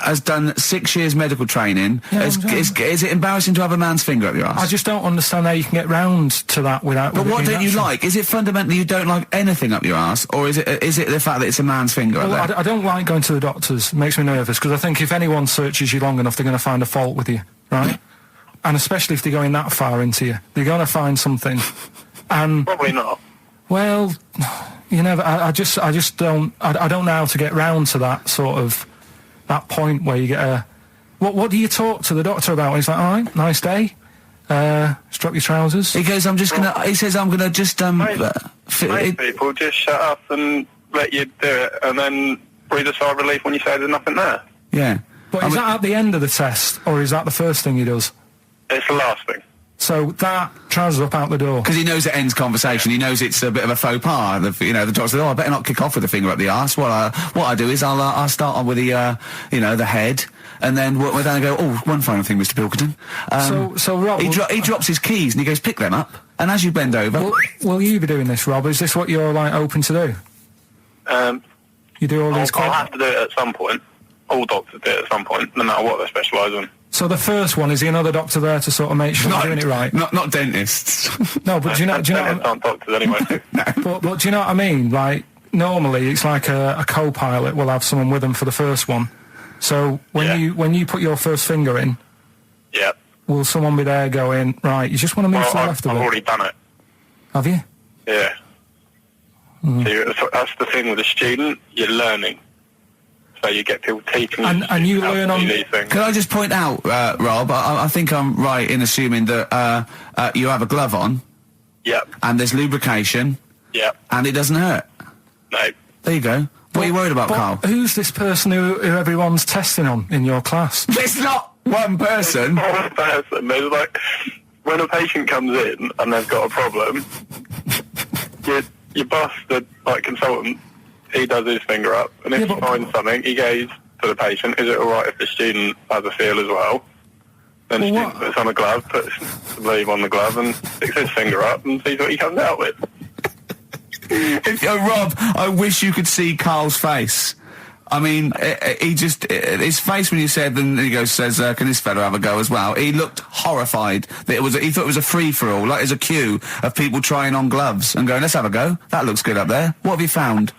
has done 6 years medical training, is it embarrassing to have a man's finger up your ass? I just don't understand how you can get round to that without... But what don't you like? Is it fundamentally you don't like anything up your ass, or is it the fact that it's a man's finger up there? I don't like going to the doctors. It makes me nervous, because I think if anyone searches you long enough, they're going to find a fault with you, right? And especially if they're going that far into you. They're going to find something. And Probably not. well, you never... I just don't... I don't know how to get round to that sort of... that point where you get a... What do you talk to the doctor about? And he's like, all right, nice day. Strap your trousers. He goes, I'm just gonna... He says, I'm gonna just... Most people just shut up and let you do it, and then breathe a sigh of relief when you say there's nothing there. Yeah. But is that at the end of the test, or is that the first thing he does? It's the last thing. So that trousers up out the door. Because he knows it ends conversation. He knows it's a bit of a faux pas. The doctor says, "Oh, I better not kick off with the finger up the arse." What I do is I'll start on with the the head, and then we're then go. Oh, one final thing, Mr. Pilkington. So Rob, he drops his keys and he goes, "Pick them up." And as you bend over, will you be doing this, Rob? Is this what you're like open to do? You do all these. I'll have to do it at some point. All doctors do it at some point, no matter what they specialise in. So the first one, is he another doctor there to sort of make sure you're doing it right? Not dentists. No, but do you know? Dentists aren't doctors anyway. But do you know what I mean? Like normally, it's like a co-pilot will have someone with them for the first one. So when you put your first finger in, yeah, will someone be there going, right? You just want to move to the left a bit. I've already done it. Have you? Yeah. So that's the thing with a student, you're learning. So you get people teaching And you how to learn do on... these things. Can I just point out, Rob, I think I'm right in assuming that you have a glove on, Yep. and there's lubrication, Yep. and it doesn't hurt. No. There you go. What are you worried about, But Carl? who's this person who everyone's testing on in your class? It's not one person. One person. There's like, when a patient comes in and they've got a problem, your boss, the consultant, he does his finger up, and if Yeah, he but- finds something, he goes to the patient, is it alright if the student has a feel as well? Then the Well, student puts on a glove, puts the leave on the glove, and sticks his finger up and sees what he comes out with. Rob, I wish you could see Carl's face. I mean, his face when you said, and he says, can this fella have a go as well? He looked horrified. That he thought it was a free-for-all, like there's a queue of people trying on gloves and going, let's have a go. That looks good up there. What have you found?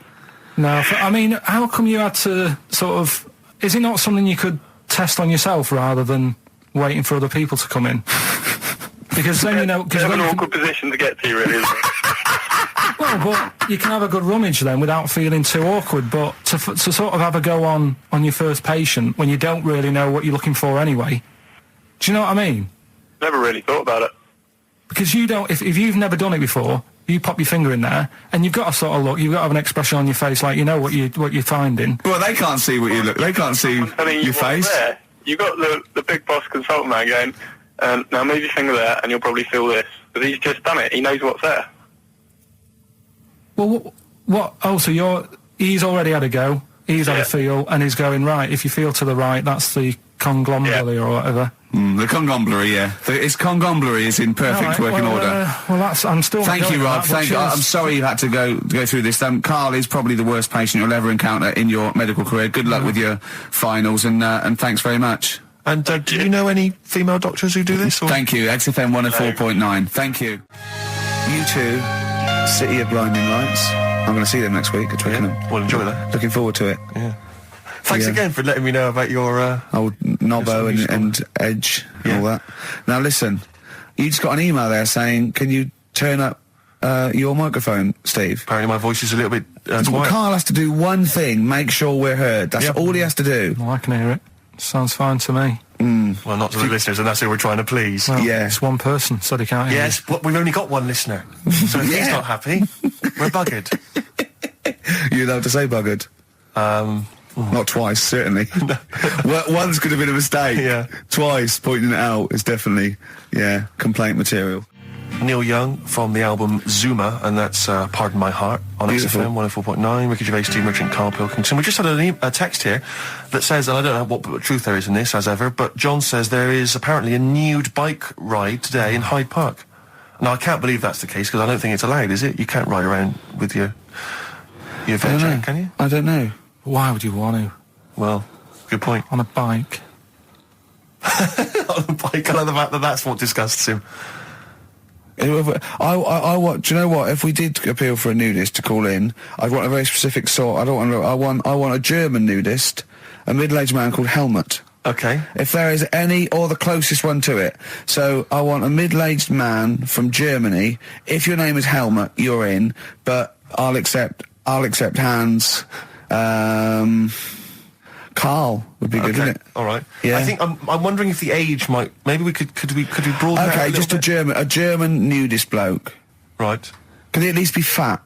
No, I mean, how come you had to sort of... Is it not something you could test on yourself rather than waiting for other people to come in? Because then, you know... It's an awkward position to get to, really, isn't it? Well, but you can have a good rummage then without feeling too awkward, but to sort of have a go on your first patient when you don't really know what you're looking for anyway, do you know what I mean? Never really thought about it. Because you don't... If you've never done it before, you pop your finger in there, and you've got to sort of look, you've got to have an expression on your face like you know what you're finding. Well, they can't see what you look. They can't see your face. There. You got the big boss consultant man going, now move your finger there, and you'll probably feel this. Because he's just done it. He knows what's there. Well, what? Oh, so he's already had a go. He's had a feel, and he's going, right, if you feel to the right, that's the conglomerate or whatever. The conglomerate, yeah. Its conglomerate is in perfect working order. Well, I'm still... Thank you, Rob. That, I'm sorry you had to go through this. Carl is probably the worst patient you'll ever encounter in your medical career. Good luck with your finals, and thanks very much. And do you know any female doctors who do this? Or? Thank you. XFM 104.9. Thank you. You two, City of Blinding Lights. I'm going to see them next week at Twickenham. Yeah. Well, enjoy that. Looking forward to it. Yeah. Thanks again for letting me know about your... old Nobbo and Edge and all that. Now listen, you just got an email there saying, can you turn up your microphone, Steve? Apparently my voice is a little bit quiet. Carl has to do one thing, make sure we're heard. That's all he has to do. Well, I can hear it. Sounds fine to me. Well, not to the listeners, and that's who we're trying to please. Well, Yeah. It's one person, so they can't hear Yes, but we've only got one listener. So if he's not happy, we're buggered. You're allowed to say buggered. Not twice, certainly. Once could have been a mistake. Yeah. Twice, pointing it out is definitely, complaint material. Neil Young from the album Zuma, and that's Pardon My Heart on Beautiful. XFM 104.9. Ricky Gervais, Steve Merchant, Karl Pilkington. We just had a text here that says, and I don't know what truth there is in this, as ever, but John says there is apparently a nude bike ride today in Hyde Park. Now, I can't believe that's the case, because I don't think it's allowed, is it? You can't ride around with your veg out, can you? I don't know. Why would you want to? Well, good point. On a bike. On a bike, I love the fact that that's what disgusts him. Do you know what? If we did appeal for a nudist to call in, I'd want a very specific sort. I want a German nudist, a middle-aged man called Helmut. Okay. If there is any, or the closest one to it. So I want a middle-aged man from Germany. If your name is Helmut, you're in. But I'll accept Hans. Carl would be good, wouldn't it? All right. Yeah. I think I'm wondering if the age might. Maybe we could broaden that Okay, a just little bit? a German nudist bloke. Right. Can he at least be fat?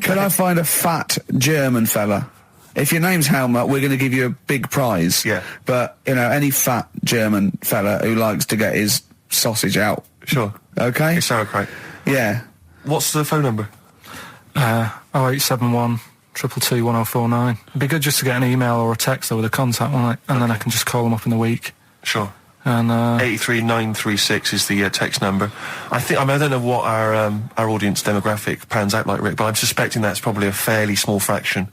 Can I find a fat German fella? If your name's Helmut, we're going to give you a big prize. Yeah. But, any fat German fella who likes to get his sausage out. Sure. Okay? It's sauerkraut. Yeah. What's the phone number? 0871 222 1049. It'd be good just to get an email or a text with a contact on it, and then I can just call them up in the week. Sure. And 83936 is the text number. I don't know what our audience demographic pans out like, Rick, but I'm suspecting that's probably a fairly small fraction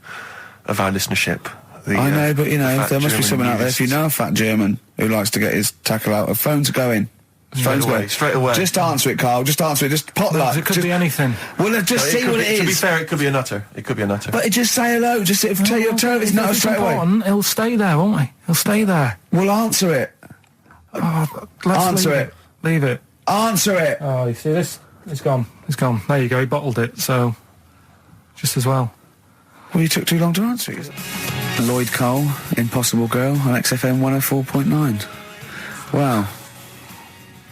of our listenership. I know, but the fat there must be German someone out there. If you nudists. know a fat German who likes to get his tackle out, phones are going. Straight away. Just answer it, Carl. Just answer it. Just pot that. it could be anything. Well, just see what it is. To be fair, it could be a nutter. But just say hello. Just tell his nutter straight away. Important, he'll stay there, won't he? He'll stay there. Well, answer it. Let's Answer leave it. Leave it. Answer it. Oh, you see this? It's gone. It's gone. There you go. He bottled it, so just as well. Well, you took too long to answer it. Lloyd Cole, Impossible Girl on XFM 104.9. Wow.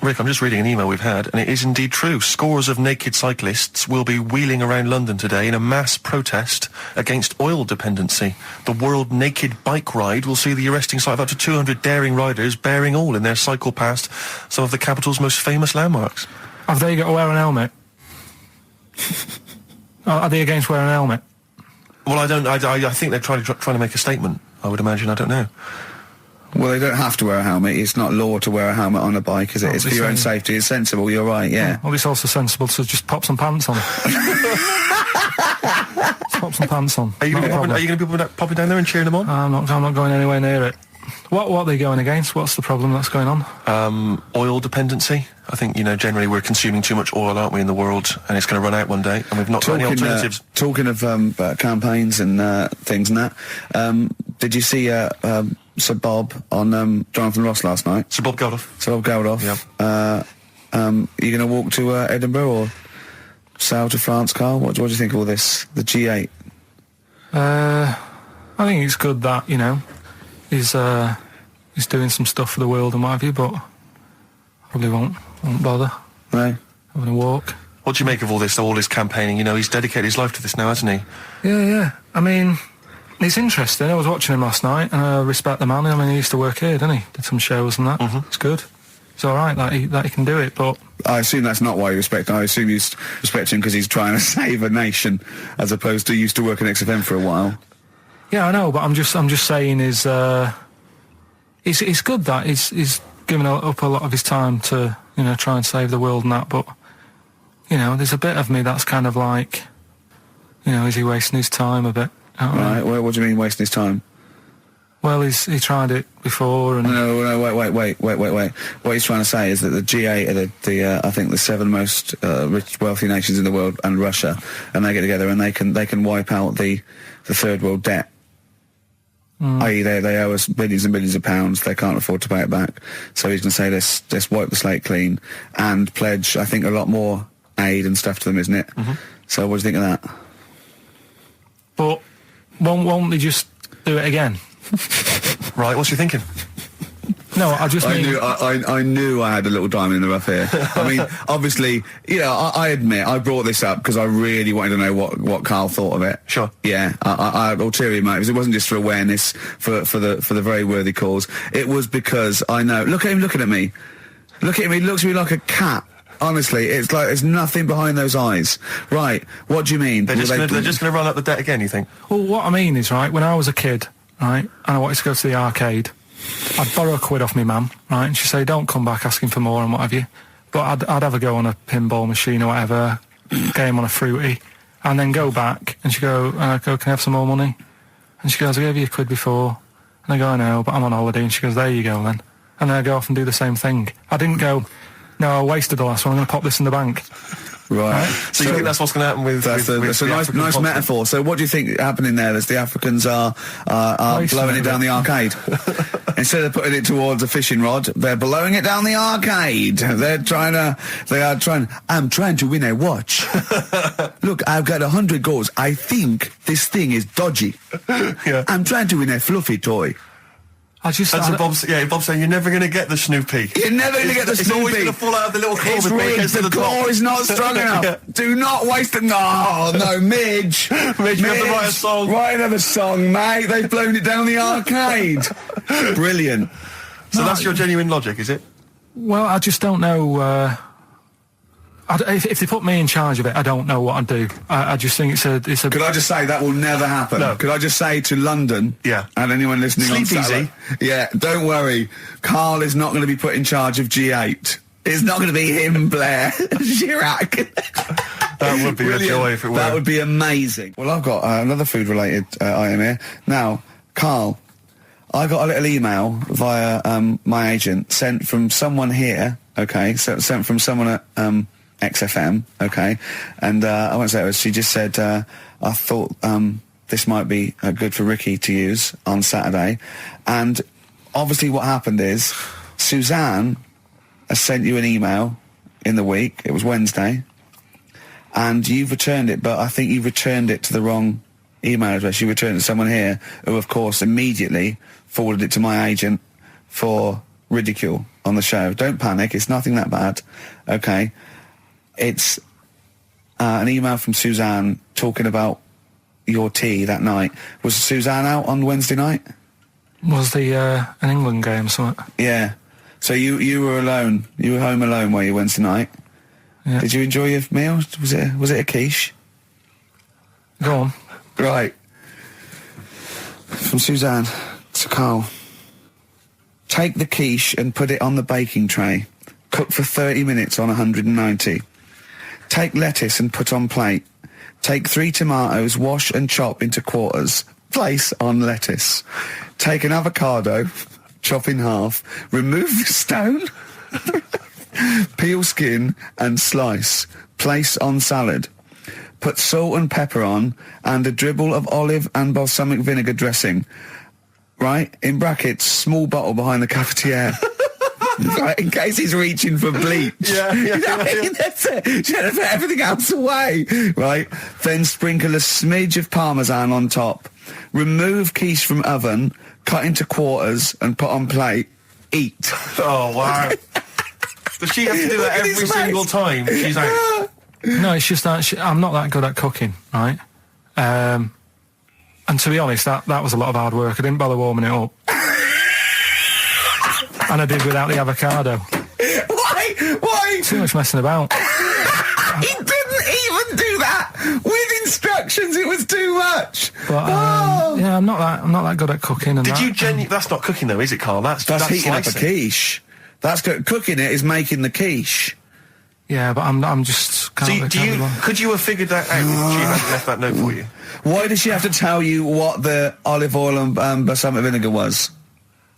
Rick, I'm just reading an email we've had, and it is indeed true. Scores of naked cyclists will be wheeling around London today in a mass protest against oil dependency. The World Naked Bike Ride will see the arresting sight of up to 200 daring riders bearing oil in their cycle past some of the capital's most famous landmarks. Have they got to wear an helmet? Are they against wearing a helmet? Well, I think they're trying to make a statement, I would imagine. I don't know. Well, they don't have to wear a helmet. It's not law to wear a helmet on a bike, is it? It's for your own safety. It's sensible. You're right, yeah. Well, it's also sensible to just pop some pants on. Just pop some pants on. Are you going to be popping down there and cheering them on? I'm not going anywhere near it. What are they going against? What's the problem that's going on? Oil dependency. I think, generally we're consuming too much oil, aren't we, in the world, and it's going to run out one day, and we've not got any alternatives. Talking of campaigns and things and that, did you see Sir Bob on Jonathan Ross last night? Sir Bob Geldof. Sir Bob Geldof. Yep. Are you going to walk to Edinburgh or sail to France, Carl? What do you think of all this? The G8? I think it's good that, he's doing some stuff for the world and what have you, but probably won't bother. No. Having a walk. What do you make of all this campaigning? He's dedicated his life to this now, hasn't he? Yeah. I mean, it's interesting. I was watching him last night, and I respect the man. I mean, he used to work here, didn't he? Did some shows and that. Mm-hmm. It's good. It's all right that he can do it, but... I assume that's not why you respect him. I assume you respect him because he's trying to save a nation, as opposed to he used to work in XFM for a while. Yeah, I know, but I'm just saying it's good that he's given up a lot of his time to, try and save the world and that, but, there's a bit of me that's kind of like, is he wasting his time a bit? Right, well, what do you mean wasting his time? Well, he tried it before and... No, wait. What he's trying to say is that the G8 are I think the 7 most rich, wealthy nations in the world, and Russia, and they get together and they can wipe out the third world debt. I.e. they owe us billions and billions of pounds. They can't afford to pay it back. So he's going to say, let's wipe the slate clean and pledge, I think, a lot more aid and stuff to them, isn't it? Mm-hmm. So what do you think of that? But won't they just do it again? Right, what's you thinking? No, I just mean... I knew I had a little diamond in the rough here. I mean, obviously, I admit, I brought this up because I really wanted to know what Karl thought of it. Sure. Yeah, I had ulterior motives. It wasn't just for awareness, for the very worthy cause. It was because I know... Look at him looking at me. Look at him, he looks at me like a cat. Honestly, it's like there's nothing behind those eyes. Right, what do you mean? They're just going to run up the debt again, you think? Well, what I mean is, right, when I was a kid, right, and I wanted to go to the arcade... I'd borrow a quid off my mum, right, and she'd say, don't come back asking for more and what have you. But I'd have a go on a pinball machine or whatever, game on a fruity, and then go back, and she'd go, can I have some more money? And she goes, I gave you a quid before. And I go, I know, but I'm on holiday. And she goes, there you go then. And then I go off and do the same thing. I didn't go, no, I wasted the last one, I'm going to pop this in the bank. Right. So you think that's what's going to happen with... That's a nice metaphor. So what do you think happening there is the Africans are blowing it down the arcade? Instead of putting it towards a fishing rod, they're blowing it down the arcade. I'm trying to win a watch. Look, I've got 100 goals. I think this thing is dodgy. Yeah. I'm trying to win a fluffy toy. That's Bob's saying you're never going to get the Snoopy. You're never going to get the Snoopy. It's always going to fall out of the little claw before it gets to the claw top. is not strong enough. Yeah. Do not waste them. No, Midge. Midge, you have to write a song. Write another song, mate. They've blown it down the arcade. Brilliant. So that's your genuine logic, is it? Well, I just don't know... if they put me in charge of it, I don't know what I'd do. I just think it's a... Could I just say that will never happen? No. Could I just say to London, yeah, and anyone listening Sleep on Saturday, easy. Yeah, don't worry. Karl is not going to be put in charge of G8. It's not going to be him, Blair Chirac. That would be a joy if it were. That would be amazing. Well, I've got another food-related item here. Now, Karl, I got a little email via my agent sent from someone here. Okay, so sent from someone at XFM. Okay, and I won't say it was. She just said, I thought this might be good for Ricky to use on Saturday, and obviously what happened is Suzanne has sent you an email in the week. It was Wednesday. and you've returned it, but I think you've returned it to the wrong email address. You returned it to someone here who, of course, immediately forwarded it to my agent for ridicule on the show. Don't panic, it's nothing that bad, okay? It's an email from Suzanne talking about your tea that night. Was Suzanne out on Wednesday night? Was the an England game or something? Yeah. So you were alone. You were home alone, were you, Wednesday night? Yeah. Did you enjoy your meal? Was it a quiche? Go on. Right. From Suzanne to Carl. Take the quiche and put it on the baking tray. Cook for 30 minutes on 190. Take lettuce and put on plate. Take 3 tomatoes, wash and chop into quarters. Place on lettuce. Take an avocado, chop in half. Remove the stone. Peel skin and slice. Place on salad. Put salt and pepper on and a dribble of olive and balsamic vinegar dressing. Right? In brackets, small bottle behind the cafetiere. Right, in case he's reaching for bleach. Yeah. That's it. Should have put everything else away. Right? Then sprinkle a smidge of parmesan on top. Remove quiche from oven, cut into quarters and put on plate. Eat. Oh, wow. Does she have to do that every single time she's out? No, it's just that I'm not that good at cooking, right? And to be honest, that was a lot of hard work. I didn't bother warming it up. And I did without the avocado. Why? Too much messing about. He didn't even do that with instructions. It was too much. But yeah, I'm not that good at cooking. And Did you That's not cooking though, is it, Carl? That's heating up a slicing. quiche. That's cooking it is making the quiche. Yeah, but I'm just. Could you have figured that out if she hadn't left that note for you? Why did she have to tell you what the olive oil and balsamic vinegar was?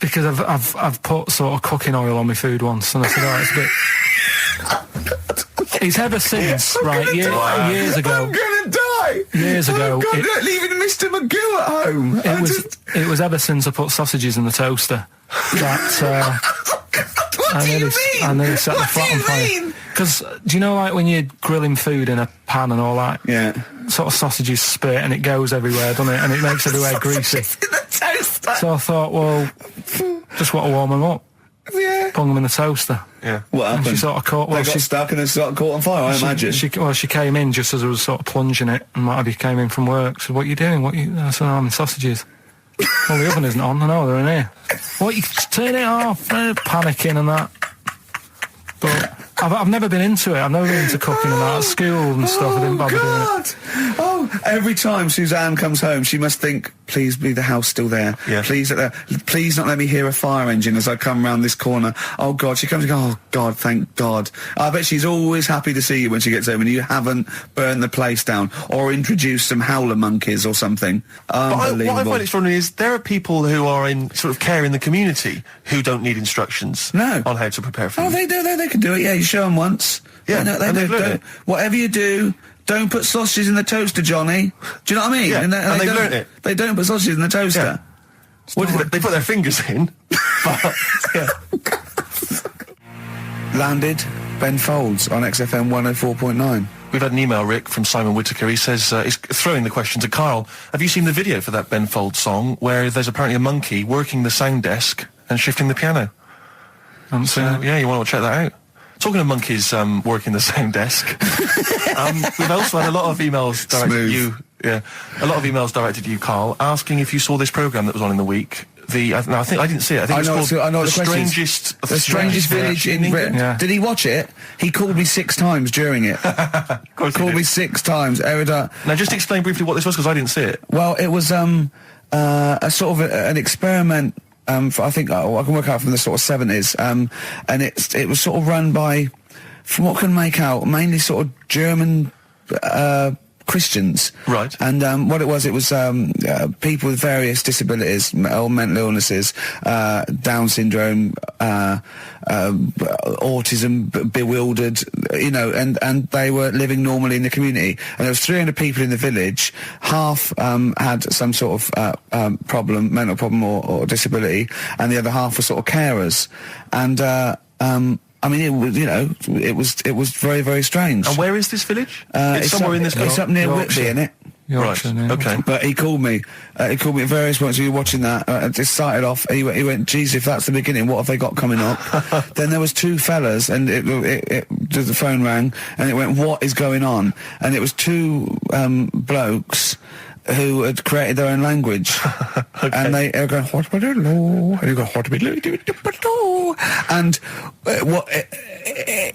Because I've put sort of cooking oil on my food once, and I said, oh, it's a bit. It's ever since, right? Years ago. I'm gonna die. Years ago, leaving Mr. Magoo at home. It was ever since I put sausages in the toaster that. What do you mean? I nearly set the flat on fire. Because do you know, like when you're grilling food in a pan and all that? Yeah. Sort of sausages spit and it goes everywhere, doesn't it? And it makes everywhere greasy. In the toaster. So I thought, well, just want to warm them up. Yeah. Bung them in the toaster. Yeah. What happened? And she sort of caught. Well, they got stuck and they sort of caught on fire. I imagine. She came in just as I was sort of plunging it, and Matty came in from work. Said, "What are you doing? I said, I'm in sausages." Well, the oven isn't on. I know they're in here. What? You turn it off? Panicking and that. But I've never been into it. I've never been into cooking and that at school and stuff. I didn't bother doing it. Oh, every time Suzanne comes home, she must think, please be the house still there. Yeah. Please not let me hear a fire engine as I come round this corner. Oh, God. She comes and goes, oh, God, thank God. I bet she's always happy to see you when she gets home and you haven't burned the place down or introduced some howler monkeys or something. Unbelievable. What I find extraordinary is there are people who are in sort of care in the community who don't need instructions on how to prepare food. Oh, they do. They can do it. Yeah, you show them once. Yeah, they they've learned it. Whatever you do, don't put sausages in the toaster, Johnny. Do you know what I mean? Yeah, and they've learned it. They don't put sausages in the toaster. Yeah. They put their fingers in. But, yeah. Landed Ben Folds on XFM 104.9. We've had an email, Rick, from Simon Whittaker. He says, he's throwing the question to Carl. Have you seen the video for that Ben Folds song where there's apparently a monkey working the sound desk and shifting the piano? So, yeah, you want to check that out. Talking of monkeys working the sound desk, we've also had a lot of emails directed to you. Yeah, a lot of emails directed to you, Carl, asking if you saw this programme that was on in the week. I think I didn't see it. I think it's called The Strangest Village in Britain. Yeah. Did he watch it? He called me 6 times during it. Called me 6 times. Now, just explain briefly what this was, because I didn't see it. Well, it was a sort of an experiment. I think I can work out from the sort of 70s, and it was sort of run by, from what I can make out, mainly sort of German Christians. Right. And what it was people with various disabilities or mental illnesses, Down syndrome, autism, bewildered, and they were living normally in the community. And there was 300 people in the village. Half had some sort of problem, mental problem or disability, and the other half were sort of carers. And I mean, it was, you know, it was very, very strange. And where is this village? It's somewhere in this. It's up near Whitby, isn't it? Yorkshire, yeah. Okay. But he called me. He called me at various points. We were watching that. It just started off. He went, geez, if that's the beginning, what have they got coming up? Then there was two fellas, and the phone rang, and it went, what is going on? And it was two blokes who had created their own language. Okay. And they were going, and you go, and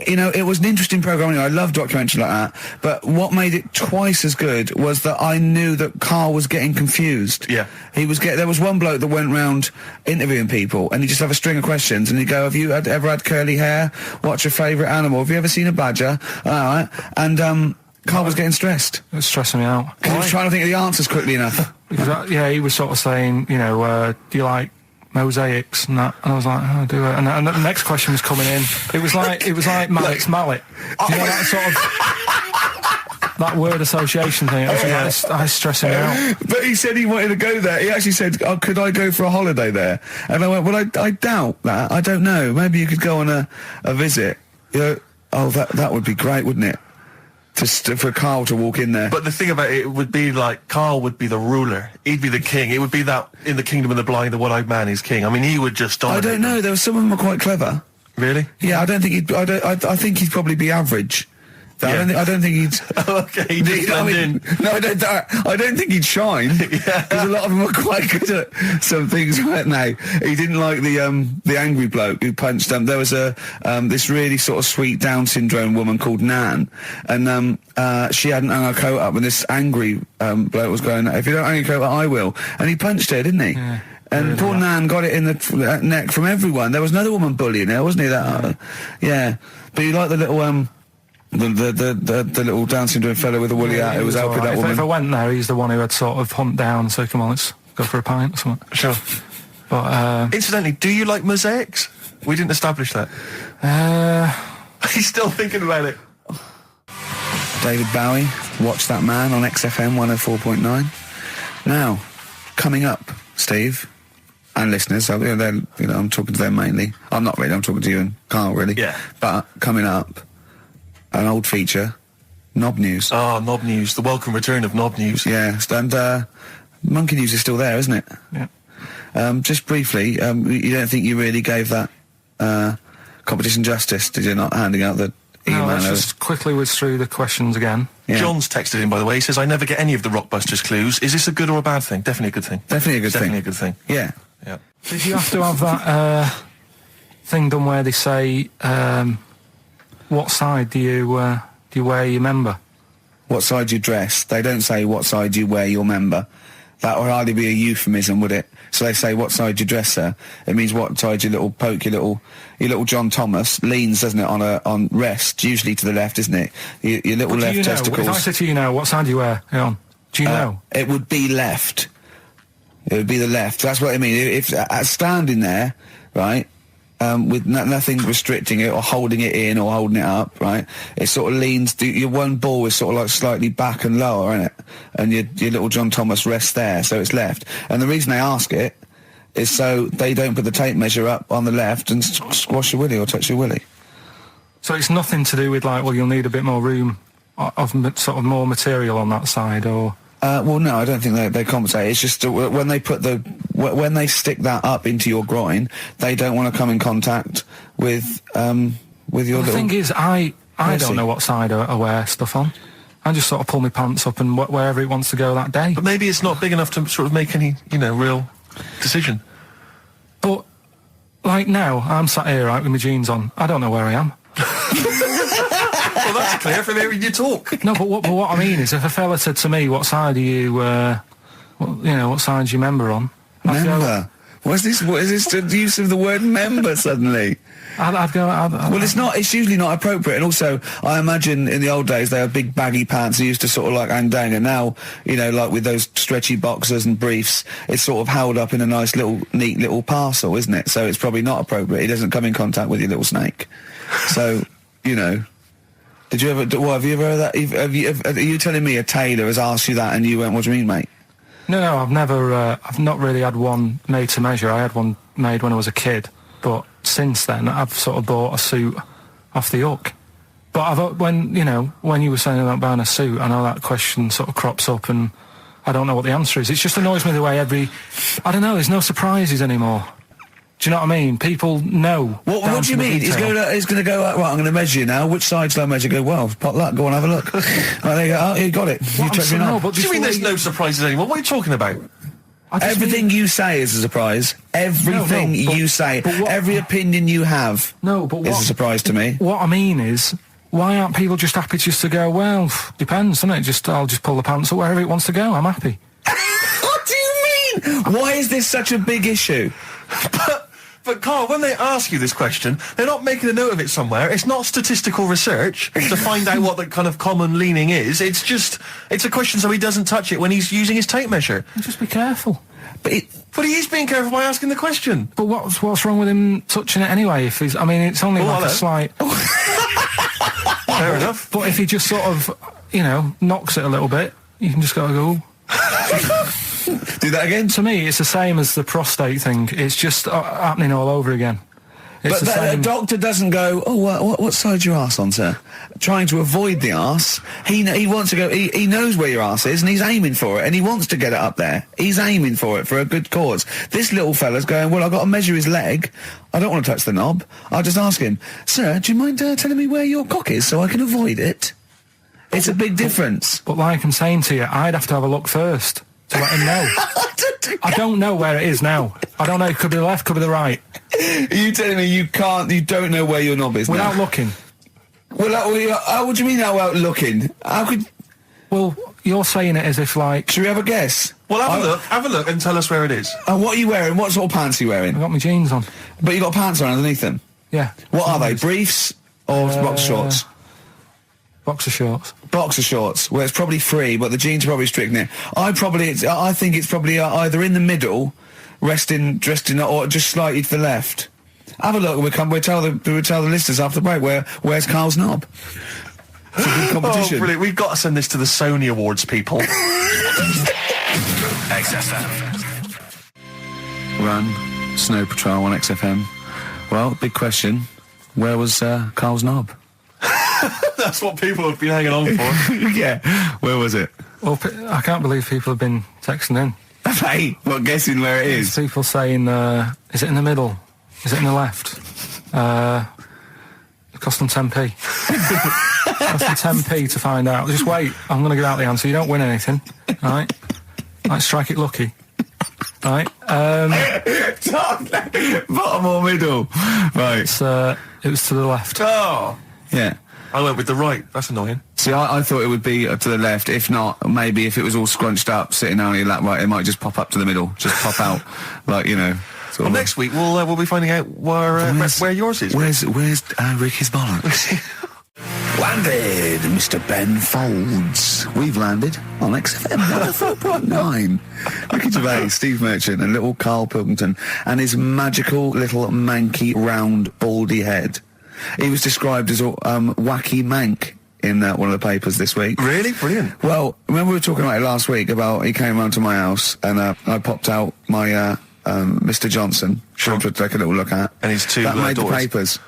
you know, it was an interesting program. Anyway, I love documentaries like that. But what made it twice as good was that I knew that Karl was getting confused. Yeah. There was one bloke that went round interviewing people, and he'd just have a string of questions, and he'd go, have you ever had curly hair? What's your favourite animal? Have you ever seen a badger? All right. And Karl was getting stressed. It was stressing me out. Because he was trying to think of the answers quickly enough. Because he was sort of saying, you know, do you like mosaics and that? And I was like, oh, do it. And the next question was coming in. It was like Malik's mallet. Do you know that sort of that word association thing? I was stressing me out. But he said he wanted to go there. He actually said, oh, could I go for a holiday there? And I went, well, I doubt that. I don't know. Maybe you could go on a visit. You know, oh, that would be great, wouldn't it? For Karl to walk in there. But the thing about it would be like, Karl would be the ruler. He'd be the king. It would be that in the kingdom of the blind, the one-eyed man is king. I mean, he would just dominate. I don't know. There were some of them were quite clever. Really? Yeah, I don't think he'd. I think he'd probably be average. Yeah. I don't think he'd. Okay, he'd just blend in. No, I don't think he'd shine. Because a lot of them were quite good at some things, weren't they? He didn't like the angry bloke who punched him. There was this really sort of sweet Down syndrome woman called Nan, and she hadn't hung her coat up, and this angry bloke was going, if you don't hang your coat up, I will. And he punched her, didn't he? Yeah. And poor Nan got it in the neck from everyone. There was another woman bullying her, wasn't he? Yeah. But you like the little the little Down syndrome fellow with the woolly hat who was helping that woman. If I went there, he's the one who had sort of humped down and said, come on, let's go for a pint or something. Sure. But incidentally, do you like mosaics? We didn't establish that. He's still thinking about it. David Bowie, Watch That Man on XFM 104.9. Now, coming up, Steve, and listeners, I'm talking to them mainly. I'm not really, I'm talking to you and Karl, really. Yeah. But coming up, an old feature, Knob News. Oh, Knob News, the welcome return of Knob News. Yeah, and Monkey News is still there, isn't it? Yeah. Just briefly, you don't think you really gave that competition justice, did you, not handing out the email? No, let's just quickly whiz through the questions again. Yeah. John's texted in, by the way. He says, I never get any of the Rockbusters clues. Is this a good or a bad thing? Definitely a good thing. Definitely a good Definitely thing. a good thing. Yeah. Yeah. Did you have to have that thing done where they say, what side do you wear your member? What side you dress. They don't say what side you wear your member. That would hardly be a euphemism, would it? So they say what side you dress, sir. It means what side your little John Thomas leans, doesn't it, on rest, usually to the left, isn't it? Your little left testicles. If I said to you now, what side do you wear? On? Do you know? It would be left. It would be the left. That's what I mean. If standing there, right, with nothing restricting it or holding it in or holding it up, right, it sort of leans. Your one ball is sort of like slightly back and lower, isn't it? And your little John Thomas rests there, so it's left. And the reason they ask it is so they don't put the tape measure up on the left and squash your willy or touch your willy. So it's nothing to do with like, well, you'll need a bit more room of sort of more material on that side, or. Well, no, I don't think they compensate. It's just when they when they stick that up into your groin, they don't want to come in contact with your little. The thing is, I don't know what side I wear stuff on. I just sort of pull my pants up and wherever it wants to go that day. But maybe it's not big enough to sort of make any, real decision. But like now, I'm sat here right with my jeans on. I don't know where I am. Well, that's clear from hearing you talk. No, but what I mean is, if a fella said to me, "What side are you? What side's your member on?" Member. What is this the use of the word member suddenly? I'd go. Well, it's not. It's usually not appropriate. And also, I imagine in the old days they had big baggy pants that used to sort of like hang down. And now, like with those stretchy boxers and briefs, it's sort of held up in a nice little, neat little parcel, isn't it? So it's probably not appropriate. It doesn't come in contact with your little snake. So, Did you ever? What have you ever heard that? Are you telling me a tailor has asked you that and you went, "What do you mean, mate?" No, I've never. I've not really had one made to measure. I had one made when I was a kid, but since then I've sort of bought a suit off the hook. But when you were saying about buying a suit, I know that question sort of crops up, and I don't know what the answer is. It just annoys me the way I don't know, there's no surprises anymore. Do you know what I mean? People know. What do you mean? He's going to go, right, I'm going to measure you now. Which side shall I measure? Go, well, pot luck, go on, have a look. Right, there you go. Oh, you got it. You checked me out. What do you mean there's no surprises anymore? What are you talking about? Everything you say is a surprise. Everything you say. Every opinion you have is a surprise to me. What I mean is, why aren't people just happy just to go, well, depends, doesn't it? I'll just pull the pants up wherever it wants to go. I'm happy. What do you mean? Why is this such a big issue? But Carl, when they ask you this question, they're not making a note of it somewhere. It's not statistical research to find out what the kind of common leaning is. It's a question so he doesn't touch it when he's using his tape measure. Just be careful. But he is being careful by asking the question. But what's wrong with him touching it anyway? If he's, I mean, it's only a slight. Fair enough. But if he just sort of, knocks it a little bit, you can just go. Do that again? To me, it's the same as the prostate thing. It's just happening all over again. But the doctor doesn't go, what side's your arse on, sir? Trying to avoid the arse. He wants to go, he knows where your arse is and he's aiming for it and he wants to get it up there. He's aiming for it for a good cause. This little fella's going, well, I've got to measure his leg. I don't want to touch the knob. I'll just ask him, sir, do you mind telling me where your cock is so I can avoid it? It's a big difference. But like I'm saying to you, I'd have to have a look first to let him know. I don't know where it is now. I don't know. It could be the left, could be the right. Are you telling me you don't know where your knob is without now? looking? Well, what do you mean without looking? How could... Well, you're saying it as if like... Should we have a guess? Well, have a look and tell us where it is. What are you wearing? What sort of pants are you wearing? I've got my jeans on. But you got pants on underneath them? Yeah. What are they? Briefs or boxer shorts? Boxer shorts. Boxer shorts. Well, it's probably free, but the jeans are probably strict knit. I think it's probably either in the middle, dressed in, or just slightly to the left. Have a look. We'll tell the listeners after the break where's Carl's knob. It's a good competition. Oh, brilliant! We've got to send this to the Sony Awards people. XFM. Run, Snow Patrol on XFM. Well, big question. Where was Carl's knob? That's what people have been hanging on for. Yeah. Where was it? Well, I can't believe people have been texting in. Hey, guessing where it is? People saying, is it in the middle? Is it in the left? It cost them 10p. It cost them 10p to find out. Just wait, I'm going to get out the answer. You don't win anything, right? Like, strike it lucky. Right? Bottom or middle? Right. It was to the left. Oh. Yeah. I went with the right. That's annoying. See, I thought it would be to the left. If not, maybe if it was all scrunched up, sitting on your lap right, it might just pop up to the middle. Just pop out, like, Well, next week we'll be finding out where yours is. Where's Ricky's bollocks? Landed, Mr. Ben Folds. We've landed on XFM 4.9. Ricky Gervais, Steve Merchant, and little Karl Pilkington, and his magical little manky round baldy head. He was described as a wacky mank in one of the papers this week. Really? Brilliant. Well, remember we were talking about it last week about he came round to my house and I popped out my Mr. Johnson to take a little look at. And his two that made daughters. The papers.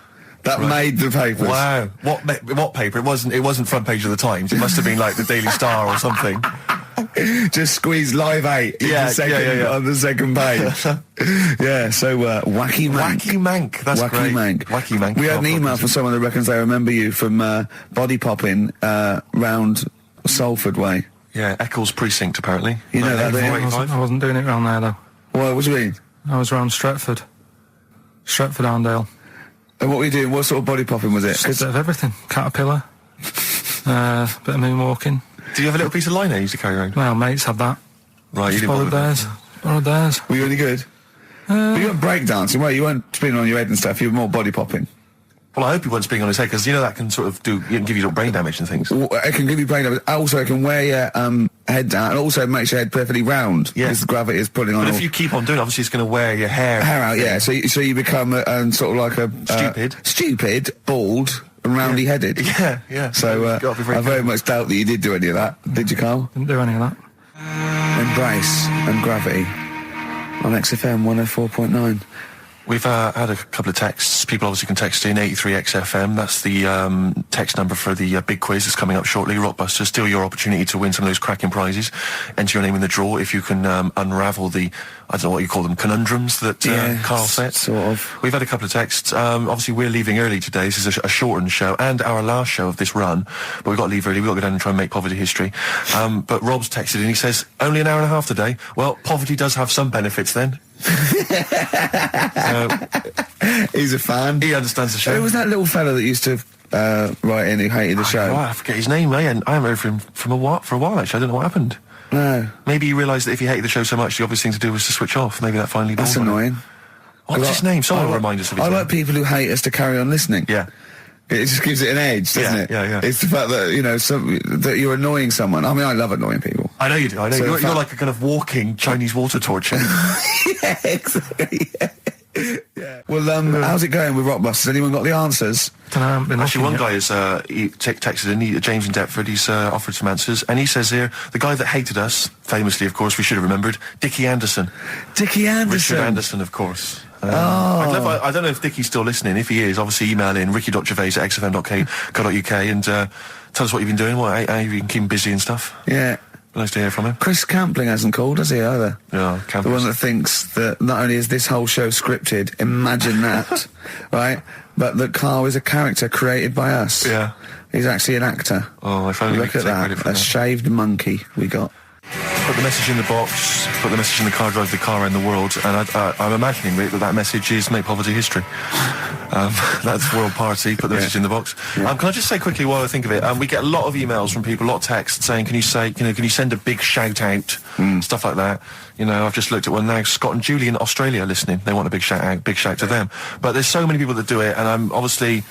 That made the papers. Wow. What paper? It wasn't front page of the Times. It must have been like the Daily Star or something. Just squeeze Live 8 on the second page. Yeah, so Wacky Mank. Wacky Mank, that's Wacky great. Mank. Wacky Mank. We had an email from someone that reckons they remember you from body popping round Salford way. Yeah, Eccles Precinct, apparently. You know that, don't you? I wasn't doing it round there, though. What do you mean? I was round Stretford. Stretford-Arndale. And what were you doing? What sort of body popping was it? Just a bit of everything. Caterpillar. Bit of moonwalking. Do you have a little piece of line you used to carry around? Well, mates had that. Right, you didn't borrowed theirs. Borrowed theirs. Were you any good? But you weren't breakdancing, were you? You weren't spinning on your head and stuff. You were more body popping. Well, I hope he wasn't spinning on his head, because that can sort of give you little brain damage and things. Well, it can give you brain damage. Also, it can wear your head down, and also makes your head perfectly round. Yeah. Because the gravity is pulling on. But if you keep on doing it, obviously it's going to wear your hair out, yeah. So you become sort of like a stupid, bald, and roundy-headed. Yeah. So I very much doubt that you did do any of that. Did you, Carl? Didn't do any of that. Embrace and Gravity on XFM 104.9. We've had a couple of texts. People obviously can text in 83XFM. That's the text number for the big quiz that's coming up shortly. Rockbusters, still your opportunity to win some of those cracking prizes. Enter your name in the draw if you can unravel the, I don't know what you call them, conundrums that Karl set. Sort of. We've had a couple of texts. Obviously, we're leaving early today. This is a shortened show and our last show of this run. But we've got to leave early. We've got to go down and try and make poverty history. But Rob's texted and he says, only an hour and a half today. Well, poverty does have some benefits then. He's a fan. He understands the show. Who was that little fella that used to write in who hated the show? Oh, I forget his name. I haven't heard from him for a while, actually. I don't know what happened. No. Maybe he realised that if he hated the show so much, the obvious thing to do was to switch off. Maybe that finally dawned That's on him. annoying. What's his name? Someone will remind us of his I name. like people who hate us to carry on listening. Yeah. It just gives it an edge, doesn't it? Yeah. It's the fact that, that you're annoying someone. I mean, I love annoying people. I know you do. I know. So You're like a kind of walking Chinese water torch. Yeah, exactly. Yeah. Well, how's it going with Rockbusters? Anyone got the answers? Actually, one guy has texted in, James in Deptford, he's offered some answers, and he says here, the guy that hated us, famously, of course, we should have remembered, Dickie Anderson. Dickie Anderson? Richard Anderson, of course. I don't know if Dickie's still listening. If he is, obviously email in ricky.gervais@xfm.co.uk and tell us what you've been doing, how you've been keeping busy and stuff. Yeah. Nice to hear from him. Chris Campling hasn't called, has he, either? Yeah, The one that thinks that not only is this whole show scripted, imagine that, right, but that Karl is a character created by us. Yeah. He's actually an actor. Oh, if only we Look could at take credit that, for a that. shaved monkey we got. Put the message in the box, put the message in the car, drive the car around the world, and I'm imagining that message is make poverty history. That's World Party, put the message in the box. Yeah. Can I just say quickly while I think of it, we get a lot of emails from people, a lot of texts saying, can you send a big shout out, stuff like that. I've just looked at one now, Scott and Julie in Australia listening, they want a big shout out, big shout to them. But there's so many people that do it, and I'm obviously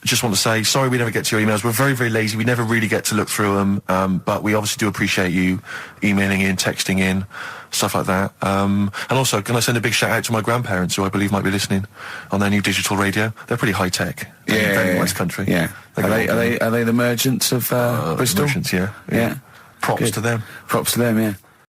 just want to say, sorry we never get to your emails. We're very, very lazy. We never really get to look through them. But we obviously do appreciate you emailing in, texting in, stuff like that. And also, can I send a big shout out to my grandparents, who I believe might be listening on their new digital radio? They're pretty high tech. Very nice country. Yeah. Are they the merchants of Bristol? Merchants, yeah. Yeah. Props Good. to them. Props to them, yeah.